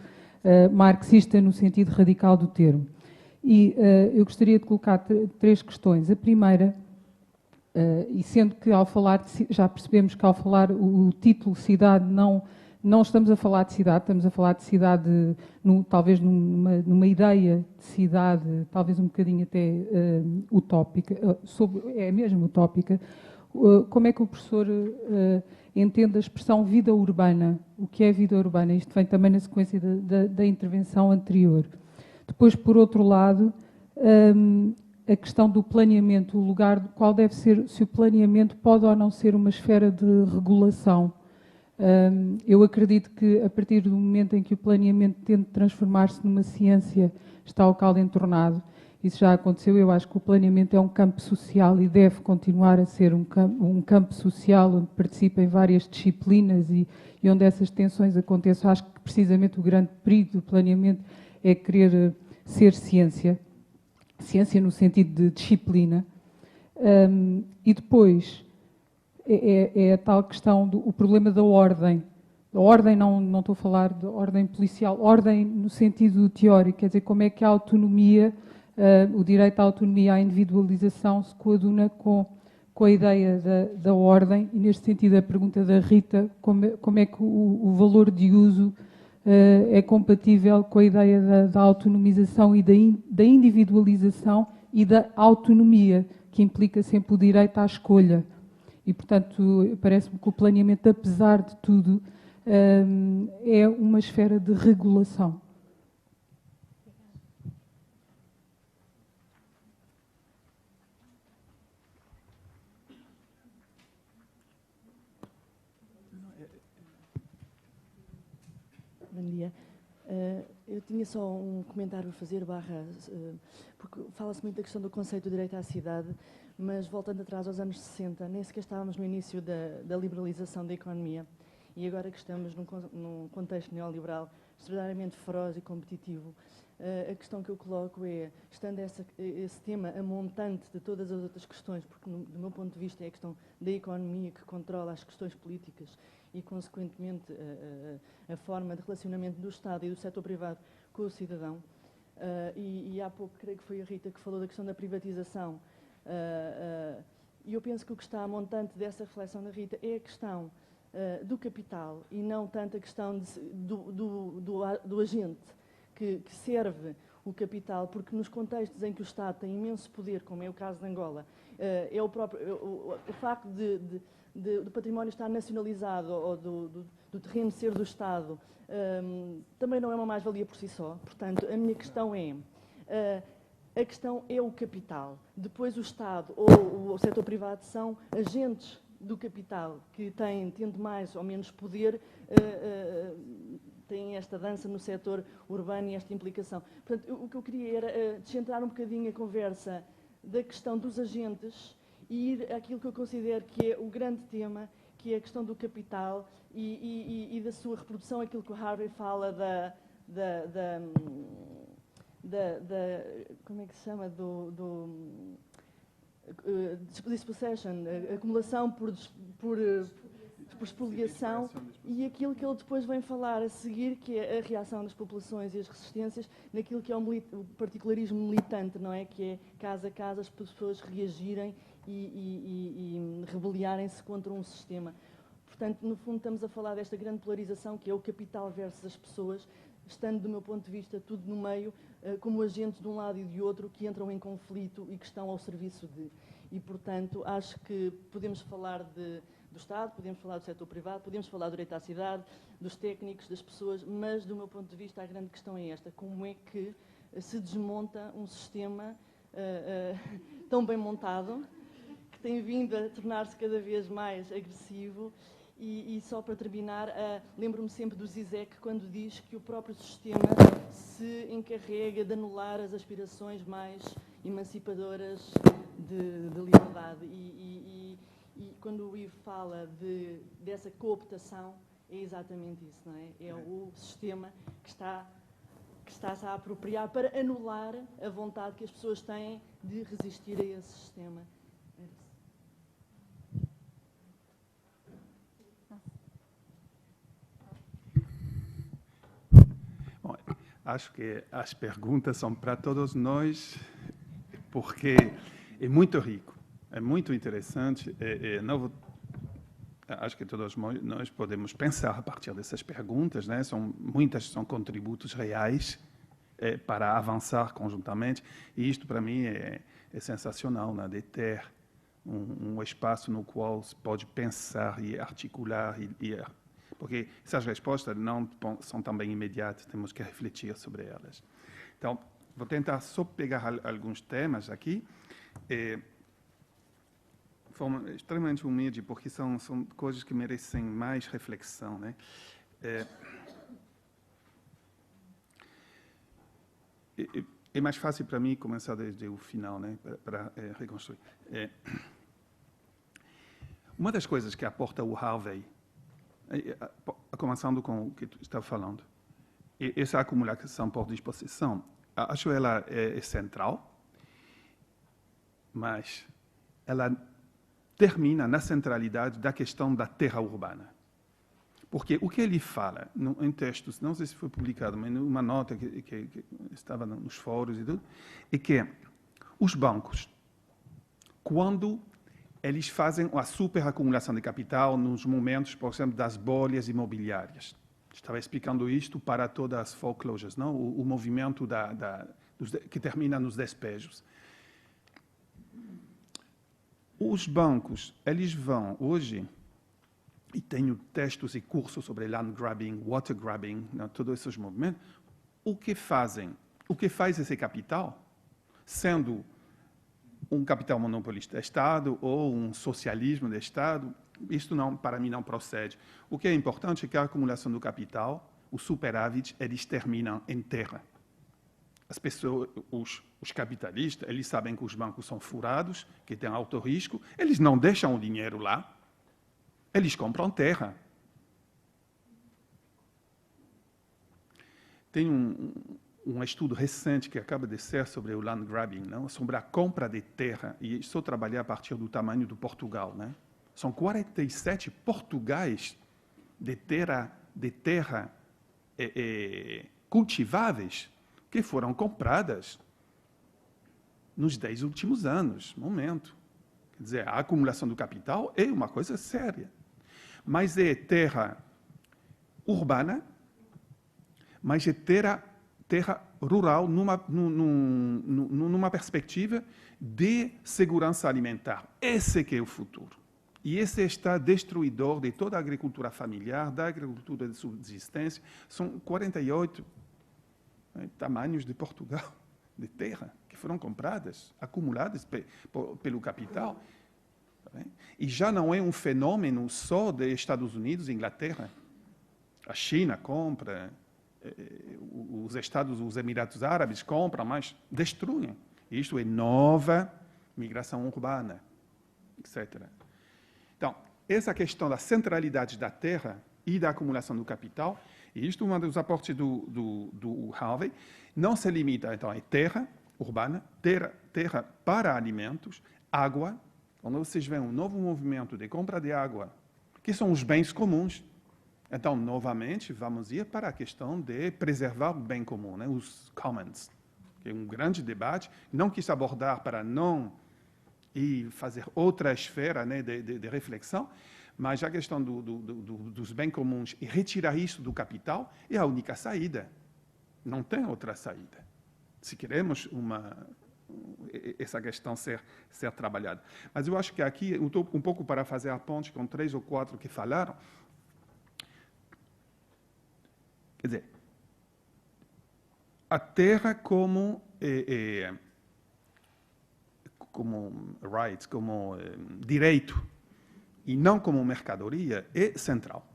marxista no sentido radical do termo. E eu gostaria de colocar 3 questões. A primeira, e sendo que ao falar, já percebemos que ao falar o título cidade não estamos a falar de cidade, estamos a falar de cidade, talvez numa ideia de cidade, talvez um bocadinho até utópica, é mesmo utópica. Como é que o professor entende a expressão vida urbana? O que é vida urbana? Isto vem também na sequência da intervenção anterior. Depois, por outro lado, a questão do planeamento, o lugar, qual deve ser, se o planeamento pode ou não ser uma esfera de regulação. Eu acredito que, a partir do momento em que o planeamento tende a transformar-se numa ciência, está o caldo entornado. Isso já aconteceu. Eu acho que o planeamento é um campo social e deve continuar a ser um campo social onde participem várias disciplinas e onde essas tensões aconteçam. Acho que, precisamente, o grande perigo do planeamento é querer ser ciência. Ciência no sentido de disciplina. E depois... É a tal questão do problema da ordem. A ordem, não estou a falar de ordem policial, ordem no sentido teórico, quer dizer, como é que a autonomia, o direito à autonomia, à individualização se coaduna com com a ideia da ordem, e neste sentido a pergunta da Rita, como é que o valor de uso é compatível com a ideia da autonomização e da individualização e da autonomia, que implica sempre o direito à escolha. E, portanto, parece-me que o planeamento, apesar de tudo, é uma esfera de regulação. Bom dia. Eu tinha só um comentário a fazer, porque fala-se muito da questão do conceito do direito à cidade, mas voltando atrás aos anos 60, nem sequer estávamos no início da liberalização da economia, e agora que estamos num contexto neoliberal extraordinariamente feroz e competitivo, a questão que eu coloco é, estando esse tema a montante de todas as outras questões, porque do meu ponto de vista é a questão da economia que controla as questões políticas e, consequentemente, a forma de relacionamento do Estado e do setor privado com o cidadão. E há pouco, creio que foi a Rita que falou da questão da privatização. E eu penso que o que está a montante dessa reflexão da Rita é a questão do capital e não tanto a questão do agente que serve o capital, porque nos contextos em que o Estado tem imenso poder, como é o caso de Angola, é o facto do património estar nacionalizado ou do terreno ser do Estado também não é uma mais-valia por si só. Portanto, a minha questão é, a questão é o capital. Depois o Estado ou o setor privado são agentes do capital que tendo mais ou menos poder, têm esta dança no setor urbano e esta implicação. Portanto, o que eu queria era descentrar um bocadinho a conversa da questão dos agentes e ir àquilo que eu considero que é o grande tema, que é a questão do capital e da sua reprodução, aquilo que o Harvey fala como é que se chama, dispossession, acumulação por expoliação, e aquilo que ele depois vem falar a seguir, que é a reação das populações e as resistências, naquilo que é o particularismo militante, não é? Que é, casa a casa, as pessoas reagirem e rebeliarem-se contra um sistema. Portanto, no fundo, estamos a falar desta grande polarização, que é o capital versus as pessoas, estando, do meu ponto de vista, tudo no meio, como agentes de um lado e de outro, que entram em conflito e que estão ao serviço de. E, portanto, acho que podemos falar do Estado, podemos falar do setor privado, podemos falar do direito à cidade, dos técnicos, das pessoas, mas, do meu ponto de vista, a grande questão é esta: como é que se desmonta um sistema tão bem montado, que tem vindo a tornar-se cada vez mais agressivo. E só para terminar, lembro-me sempre do Zizek, quando diz que o próprio sistema se encarrega de anular as aspirações mais emancipadoras de liberdade. E quando o Ivo fala dessa cooptação, é exatamente isso, não é? É o sistema que está-se a apropriar para anular a vontade que as pessoas têm de resistir a esse sistema. Bom, acho que as perguntas são para todos nós, porque é muito rico, é muito interessante. Acho que todos nós podemos pensar a partir dessas perguntas, né? Muitas são contributos reais para avançar conjuntamente, e isto para mim é sensacional, né? De ter um espaço no qual se pode pensar e articular, porque essas respostas não são também imediatas, temos que refletir sobre elas. Então, vou tentar só pegar alguns temas aqui, de forma extremamente humilde, porque são coisas que merecem mais reflexão, né? É mais fácil para mim começar desde o final, né, para reconstruir. Uma das coisas que aporta o Harvey, começando com o que tu estava falando, essa acumulação por disposição, acho ela central, mas ela termina na centralidade da questão da terra urbana. Porque o que ele fala em textos, não sei se foi publicado, mas numa nota que estava nos fóruns e tudo, é que os bancos, quando eles fazem a superacumulação de capital nos momentos, por exemplo, das bolhas imobiliárias. Estava explicando isto para todas as foreclosures, não? O movimento que termina nos despejos. Os bancos, eles vão hoje, e tenho textos e cursos sobre land grabbing, water grabbing, não? Todos esses movimentos, o que fazem? O que faz esse capital, sendo um capital monopolista de Estado ou um socialismo de Estado, isto não, para mim não procede. O que é importante é que a acumulação do capital, o superávit, eles terminam em terra. As pessoas, os capitalistas, eles sabem que os bancos são furados, que têm alto risco, eles não deixam o dinheiro lá, eles compram terra. Tem um estudo recente que acaba de ser sobre o land grabbing, não? Sobre a compra de terra, e estou trabalhando a partir do tamanho do Portugal, né? São 47 Portugais de terra cultiváveis que foram compradas nos 10 últimos anos. Momento. Quer dizer, a acumulação do capital é uma coisa séria. Mas é terra urbana, mas é terra rural numa perspectiva de segurança alimentar. Esse que é o futuro. E esse está destruidor de toda a agricultura familiar, da agricultura de subsistência. São 48 tamanhos de Portugal, de terra, que foram compradas, acumuladas pelo capital. E já não é um fenômeno só dos Estados Unidos e Inglaterra. A China compra, os Emirados Árabes compram, mas destruem. Isto é nova migração urbana, etc. Então, essa questão da centralidade da terra e da acumulação do capital, e isto é um dos aportes do Harvey, não se limita, então, a terra urbana, terra para alimentos, água. Quando vocês veem um novo movimento de compra de água, que são os bens comuns, então, novamente, vamos ir para a questão de preservar o bem comum, né? Os commons, que é um grande debate, não quis abordar para não e fazer outra esfera, né, de reflexão, mas a questão dos bens comuns e retirar isso do capital é a única saída. Não tem outra saída. Se queremos essa questão ser trabalhada. Mas eu acho que aqui, um pouco para fazer a ponte com 3 ou 4 que falaram, quer dizer, a terra como rights, como direito, e não como mercadoria, é central.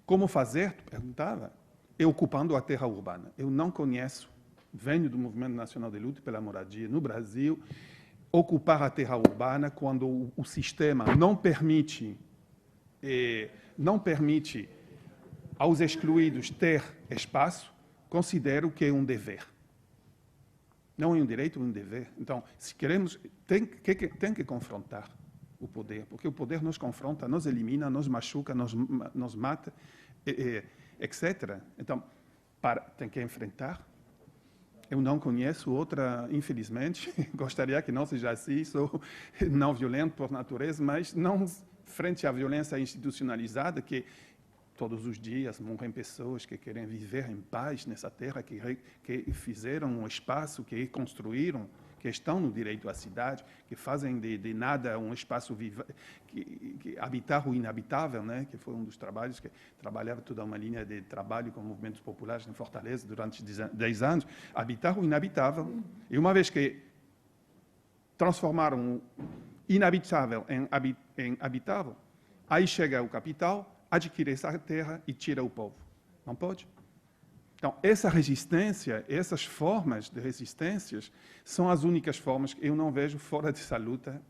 Como fazer, perguntava, é ocupando a terra urbana. Eu não conheço, venho do Movimento Nacional de Luta pela Moradia no Brasil, ocupar a terra urbana quando o sistema não permite aos excluídos ter espaço, considero que é um dever. Não é um direito, é um dever. Então, se queremos, tem que confrontar o poder, porque o poder nos confronta, nos elimina, nos machuca, nos mata, etc. Então, tem que enfrentar. Eu não conheço outra, infelizmente, gostaria que não seja assim, sou não violento por natureza, mas não frente à violência institucionalizada, que todos os dias morrem pessoas que querem viver em paz nessa terra, que fizeram um espaço, que construíram, que estão no direito à cidade, que fazem de nada um espaço que habitar o inabitável, né? Que foi um dos trabalhos que trabalhava toda uma linha de trabalho com movimentos populares em Fortaleza durante 10 anos, habitar o inabitável. E uma vez que transformaram o inabitável em habitável, aí chega o capital, adquire essa terra e tira o povo. Não pode? Então, essa resistência, essas formas de resistências, são as únicas formas que eu não vejo fora dessa luta.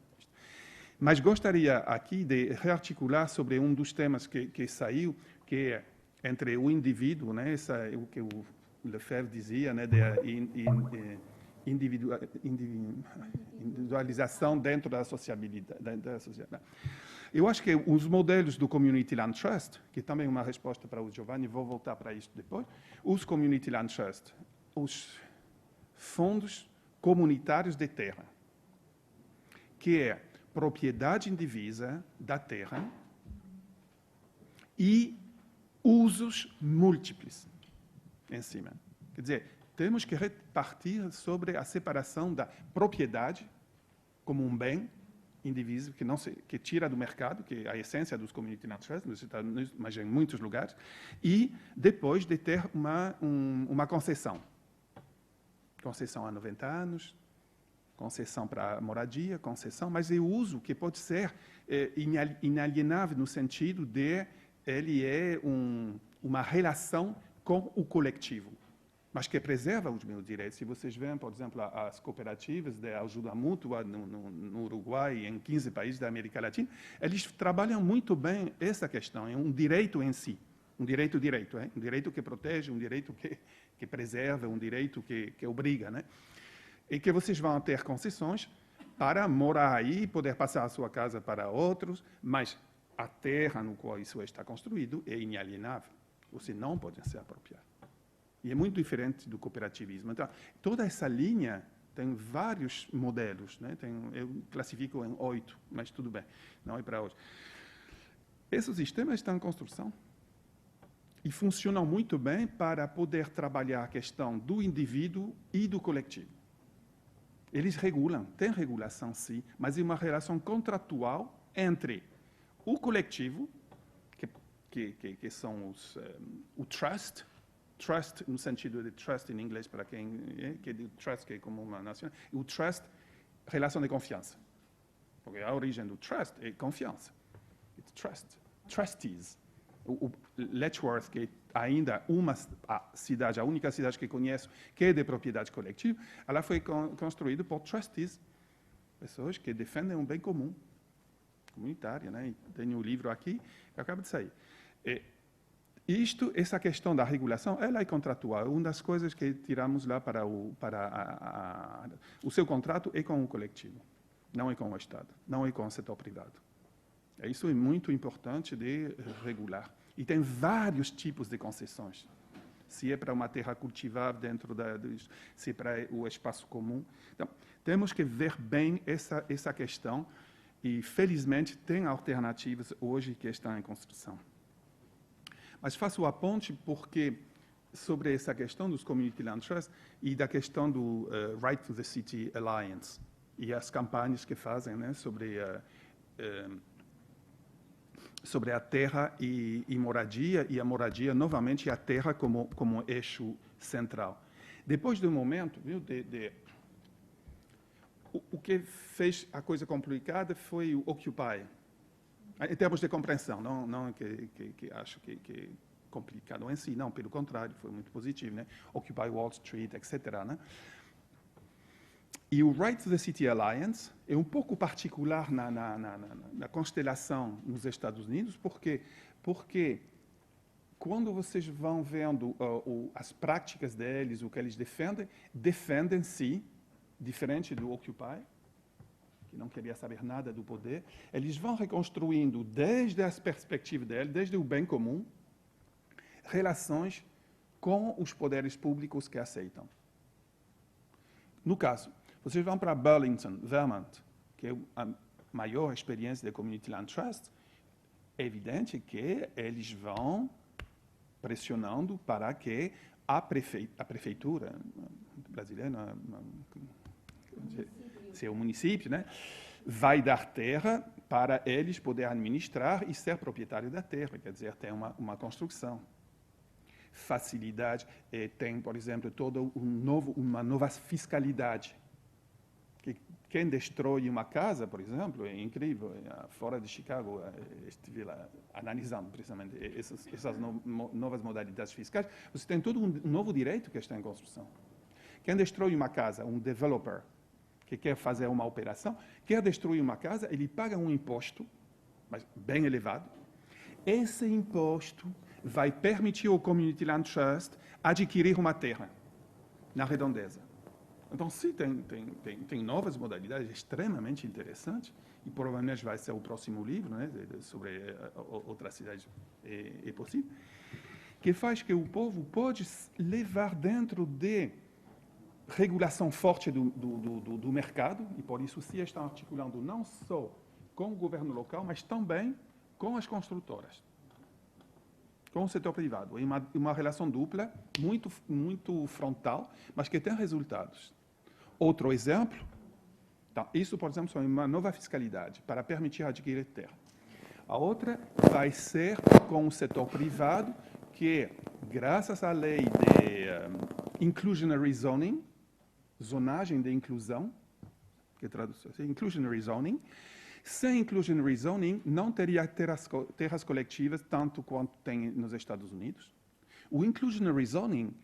Mas gostaria aqui de rearticular sobre um dos temas que saiu, que é entre o indivíduo, né, o que o Lefebvre dizia, né, de individualização dentro da sociabilidade. Eu acho que os modelos do Community Land Trust, que também é uma resposta para o Giovanni, vou voltar para isso depois, os Community Land Trust, os fundos comunitários de terra, que é propriedade indivisa da terra e usos múltiplos em cima. Quer dizer, temos que repartir sobre a separação da propriedade como um bem indivíduo que tira do mercado, que é a essência dos community land trusts, nos Estados Unidos, mas em muitos lugares, e depois de ter uma concessão. Concessão a 90 anos, concessão para moradia, concessão, mas é o uso que pode ser inalienável no sentido de ele é uma relação com o coletivo, mas que preserva os meus direitos. Se vocês veem, por exemplo, as cooperativas de ajuda mútua no Uruguai e em 15 países da América Latina, eles trabalham muito bem essa questão, é um direito em si, um direito, um direito que protege, um direito que preserva, um direito que obriga, né? E que vocês vão ter concessões para morar aí, poder passar a sua casa para outros, mas a terra no qual isso está construído é inalienável. Você não pode se apropriar. E é muito diferente do cooperativismo. Então, toda essa linha tem vários modelos, né? Eu classifico em 8, mas tudo bem, não é para hoje. Esses sistemas estão em construção e funcionam muito bem para poder trabalhar a questão do indivíduo e do coletivo. Eles regulam, tem regulação sim, mas é uma relação contratual entre o coletivo, que são o trust no sentido de trust em inglês para quem que é de trust que é como uma nacional, e o trust, relação de confiança, porque a origem do trust é confiança. It's trust, trustees. O Letchworth, que é ainda a única cidade que conheço que é de propriedade coletiva, ela foi construída por trustees, pessoas que defendem um bem comum, comunitário, né? E tenho um livro aqui que acaba de sair. Essa questão da regulação, ela é contratual. Uma das coisas que tiramos lá para o seu contrato é com o coletivo, não é com o Estado, não é com o setor privado. Isso é muito importante de regular. E tem vários tipos de concessões. Se é para uma terra cultivável dentro se é para o espaço comum. Então, temos que ver bem essa questão e, felizmente, tem alternativas hoje que estão em construção. Mas faço a ponte porque, sobre essa questão dos Community Land Trusts e da questão do Right to the City Alliance e as campanhas que fazem, né, sobre a terra e moradia, e a moradia, novamente, a terra como eixo central. Depois do momento, viu, o que fez a coisa complicada foi o Occupy. Em termos de compreensão, não que acho que é complicado em si, não, pelo contrário, foi muito positivo, né? Occupy Wall Street, etc., né? E o Right to the City Alliance é um pouco particular na constelação nos Estados Unidos, porque quando vocês vão vendo as práticas deles, o que eles defendem-se, diferente do Occupy, que não queria saber nada do poder, eles vão reconstruindo, desde as perspectivas deles, desde o bem comum, relações com os poderes públicos que aceitam. No caso, vocês vão para Burlington, Vermont, que é a maior experiência de Community Land Trust, é evidente que eles vão pressionando para que a prefeitura brasileira, se é o município, né, vai dar terra para eles poderem administrar e ser proprietário da terra, quer dizer, tem uma construção. Facilidade, tem, por exemplo, toda uma nova fiscalidade. Quem destrói uma casa, por exemplo, é incrível. Fora de Chicago, estive lá analisando precisamente essas novas modalidades fiscais. Você tem todo um novo direito que está em construção. Quem destrói uma casa, um developer, que quer fazer uma operação, quer destruir uma casa, ele paga um imposto, mas bem elevado. Esse imposto vai permitir ao Community Land Trust adquirir uma terra na redondeza. Então, sim, tem novas modalidades extremamente interessantes, e provavelmente vai ser o próximo livro, né, sobre outras cidades, é possível, que faz que o povo pode levar dentro de regulação forte do mercado, e por isso se está articulando não só com o governo local, mas também com as construtoras, com o setor privado. É uma relação dupla, muito frontal, mas que tem resultados. Outro exemplo, então, isso, por exemplo, é uma nova fiscalidade para permitir adquirir terra. A outra vai ser com o setor privado, que, graças à lei de inclusionary zoning, zonagem de inclusão, que traduz assim, inclusionary zoning, sem inclusionary zoning não teria terras coletivas tanto quanto tem nos Estados Unidos. O inclusionary zoning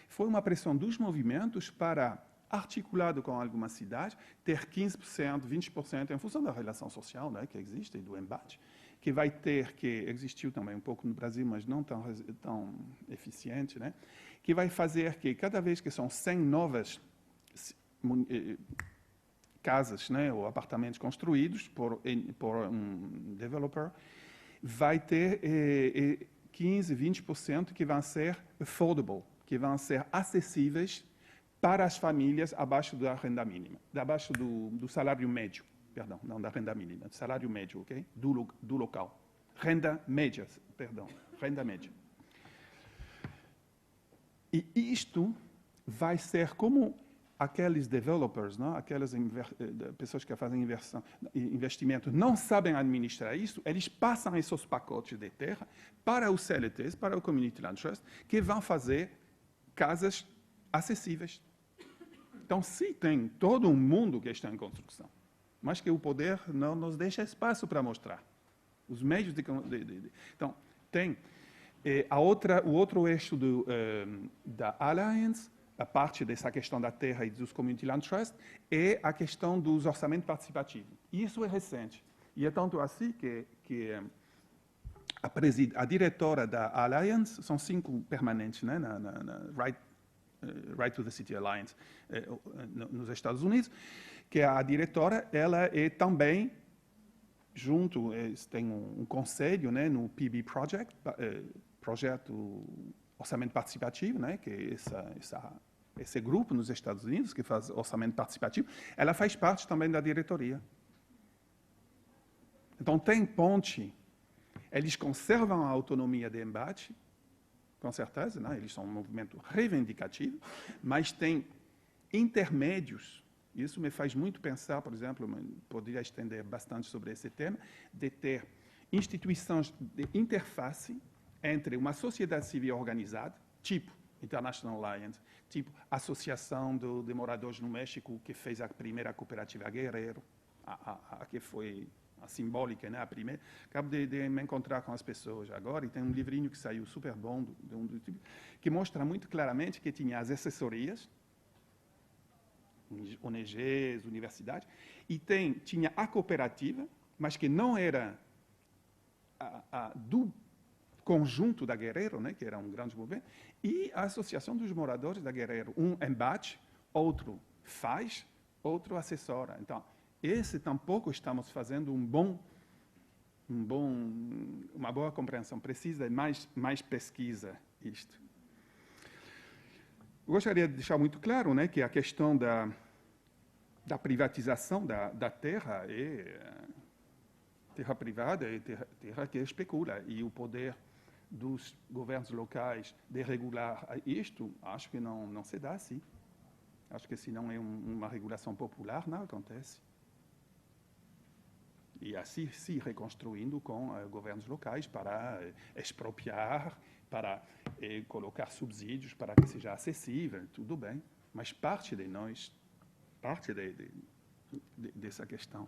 foi uma pressão dos movimentos para, articulado com algumas cidades, ter 15%, 20% em função da relação social, né, que existe, do embate, que vai ter, que existiu também um pouco no Brasil, mas não tão eficiente, né, que vai fazer que cada vez que são 100 novas casas, né, ou apartamentos construídos por um developer, vai ter 15, 20% que vão ser affordable, que vão ser acessíveis para as famílias abaixo da renda mínima, abaixo do salário médio, perdão, não da renda mínima, do salário médio, ok? Do local. Renda média, perdão, renda média. E isto vai ser como aqueles developers, não? Aquelas pessoas que fazem investimento, não sabem administrar isso, eles passam esses pacotes de terra para os CLTs, para o Community Land Trust, que vão fazer casas acessíveis. Então, sim, tem todo um mundo que está em construção, mas que o poder não nos deixa espaço para mostrar. Os meios de... Então, tem o outro eixo da Alliance, a parte dessa questão da terra e dos Community Land Trust, é a questão dos orçamentos participativos. Isso é recente. E é tanto assim que a diretora da Alliance, são 5 permanentes, né, na Right to the City Alliance, nos Estados Unidos, que a diretora, ela é também, junto, tem um conselho, né, no PB Project, projeto orçamento participativo, né, que é esse grupo nos Estados Unidos que faz orçamento participativo, ela faz parte também da diretoria. Então, tem ponte. Eles conservam a autonomia de embate, com certeza, né? Eles são um movimento reivindicativo, mas tem intermédios. Isso me faz muito pensar, por exemplo, poderia estender bastante sobre esse tema, de ter instituições de interface entre uma sociedade civil organizada, tipo International Alliance, tipo Associação de Moradores no México, que fez a primeira cooperativa Guerreiro, a que foi a simbólica, né, a primeira. Acabo de me encontrar com as pessoas agora, e tem um livrinho que saiu super bom, que mostra muito claramente que tinha as assessorias, ONGs, universidades, e tinha a cooperativa, mas que não era do conjunto da Guerreiro, né, que era um grande movimento, e a Associação dos Moradores da Guerreiro. Um embate, outro faz, outro assessora. Então, esse tampouco estamos fazendo uma boa compreensão. Precisa de mais pesquisa isto. Eu gostaria de deixar muito claro, né, que a questão da privatização da terra é terra privada, é terra que especula, e o poder dos governos locais de regular isto, acho que não se dá assim. Acho que se não é uma regulação popular, não acontece. E assim se reconstruindo com governos locais para expropriar, para colocar subsídios para que seja acessível, tudo bem. Mas parte de nós, parte dessa questão.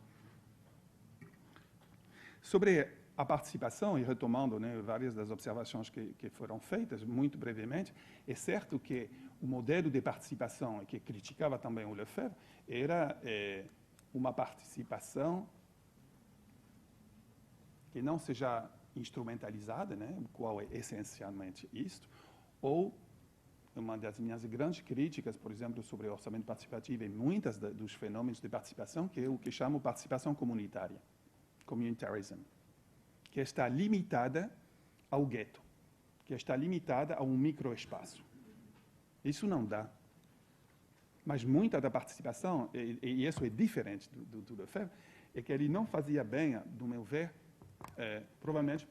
Sobre a participação, e retomando, né, várias das observações que foram feitas, muito brevemente, é certo que o modelo de participação, que criticava também o Lefebvre, era uma participação que não seja instrumentalizada, né, o qual é essencialmente isto, ou uma das minhas grandes críticas, por exemplo, sobre o orçamento participativo e muitas dos fenômenos de participação, que é o que chamo participação comunitária, communitarism, que está limitada ao gueto, que está limitada a um microespaço. Isso não dá. Mas muita da participação, e isso é diferente do Lefebvre, é que ele não fazia bem, do meu ver, provavelmente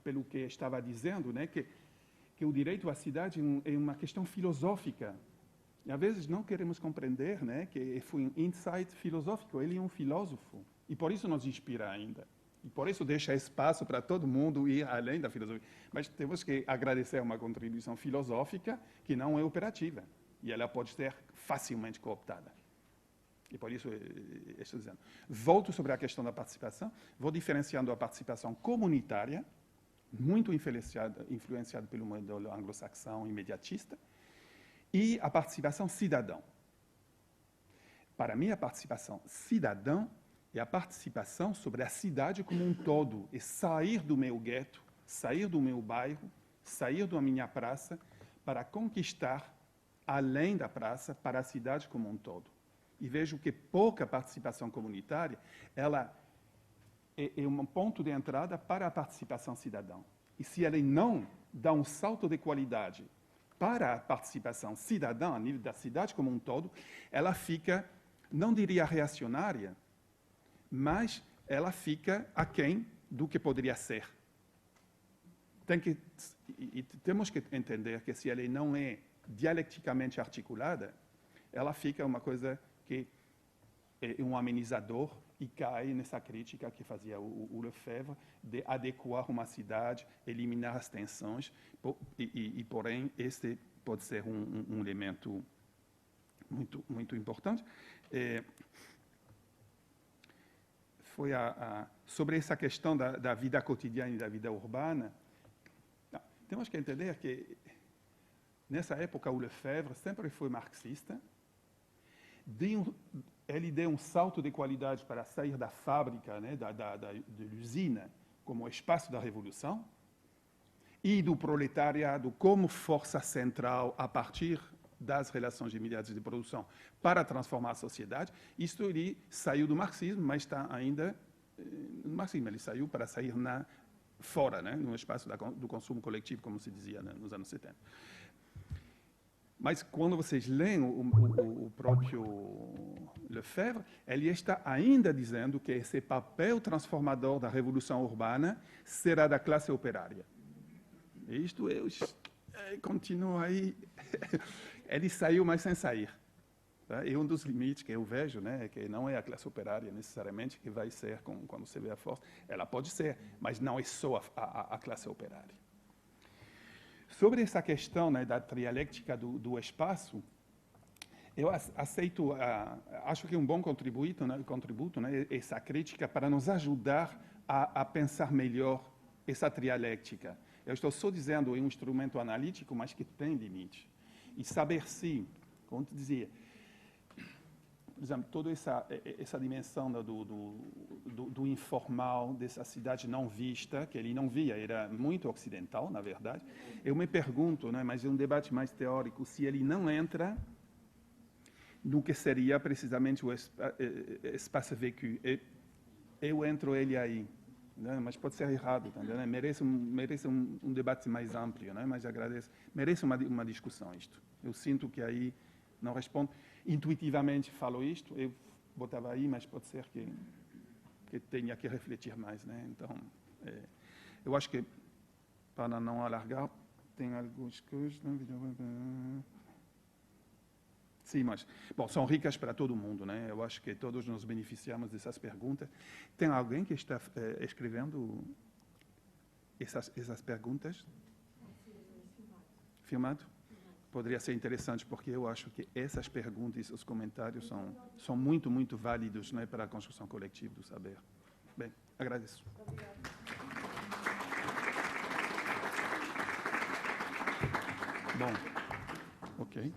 pelo que estava dizendo, né, que o direito à cidade é uma questão filosófica. E, às vezes, não queremos compreender, né, que foi um insight filosófico. Ele é um filósofo, e por isso nos inspira ainda. E por isso deixa espaço para todo mundo ir além da filosofia. Mas temos que agradecer uma contribuição filosófica que não é operativa. E ela pode ser facilmente cooptada. E por isso estou dizendo. Volto sobre a questão da participação. Vou diferenciando a participação comunitária, muito influenciada pelo modelo anglo-saxão imediatista, e a participação cidadã. Para mim, a participação cidadã é a participação sobre a cidade como um todo, é sair do meu gueto, sair do meu bairro, sair da minha praça, para conquistar, além da praça, para a cidade como um todo. E vejo que pouca participação comunitária, ela é um ponto de entrada para a participação cidadã. E se ela não dá um salto de qualidade para a participação cidadã, a nível da cidade como um todo, ela fica, não diria reacionária, mas ela fica aquém do que poderia ser. Temos que entender que se ela não é dialeticamente articulada, ela fica uma coisa que é um amenizador e cai nessa crítica que fazia o Lefebvre de adequar uma cidade, eliminar as tensões, porém, este pode ser um elemento muito importante. Foi sobre essa questão da vida cotidiana e da vida urbana, temos que entender que, nessa época, o Lefebvre sempre foi marxista. Ele deu um salto de qualidade para sair da fábrica, né, de usina, como espaço da revolução, e do proletariado como força central a partir das relações imediatas de produção para transformar a sociedade. Isto ele saiu do marxismo, mas está ainda no marxismo. Ele saiu para sair fora, né, no espaço do consumo coletivo, como se dizia, né, nos anos 70. Mas quando vocês leem o próprio Lefebvre, ele está ainda dizendo que esse papel transformador da revolução urbana será da classe operária. E isto continua aí. Ele saiu, mas sem sair. Tá? E um dos limites que eu vejo, né, é que não é a classe operária necessariamente que vai ser, quando você vê a força. Ela pode ser, mas não é só a classe operária. Sobre essa questão, né, da dialética do espaço, eu aceito, acho que é um bom contributo, né, essa crítica para nos ajudar a pensar melhor essa dialética. Eu estou só dizendo, é um instrumento analítico, mas que tem limite. E saber se, como eu dizia, por exemplo, toda essa dimensão do informal, dessa cidade não vista, que ele não via, era muito ocidental, na verdade. Eu me pergunto, né, mas é um debate mais teórico, se ele não entra no que seria precisamente o espaço vécu. Eu entro ele aí, né, mas pode ser errado, tá, né? Merece um debate mais amplo, né, mas agradeço. Merece uma discussão isto. Eu sinto que aí não respondo. Intuitivamente falo isto, eu botava aí, mas pode ser que tenha que refletir mais, né? Então, eu acho que, para não alargar, tem algumas coisas... Sim, mas, bom, são ricas para todo mundo, né? Eu acho que todos nos beneficiamos dessas perguntas. Tem alguém que está escrevendo essas perguntas? Filmado? Poderia ser interessante, porque eu acho que essas perguntas, os comentários são muito, muito válidos, né, para a construção coletiva do saber. Bem, agradeço. Bom, ok.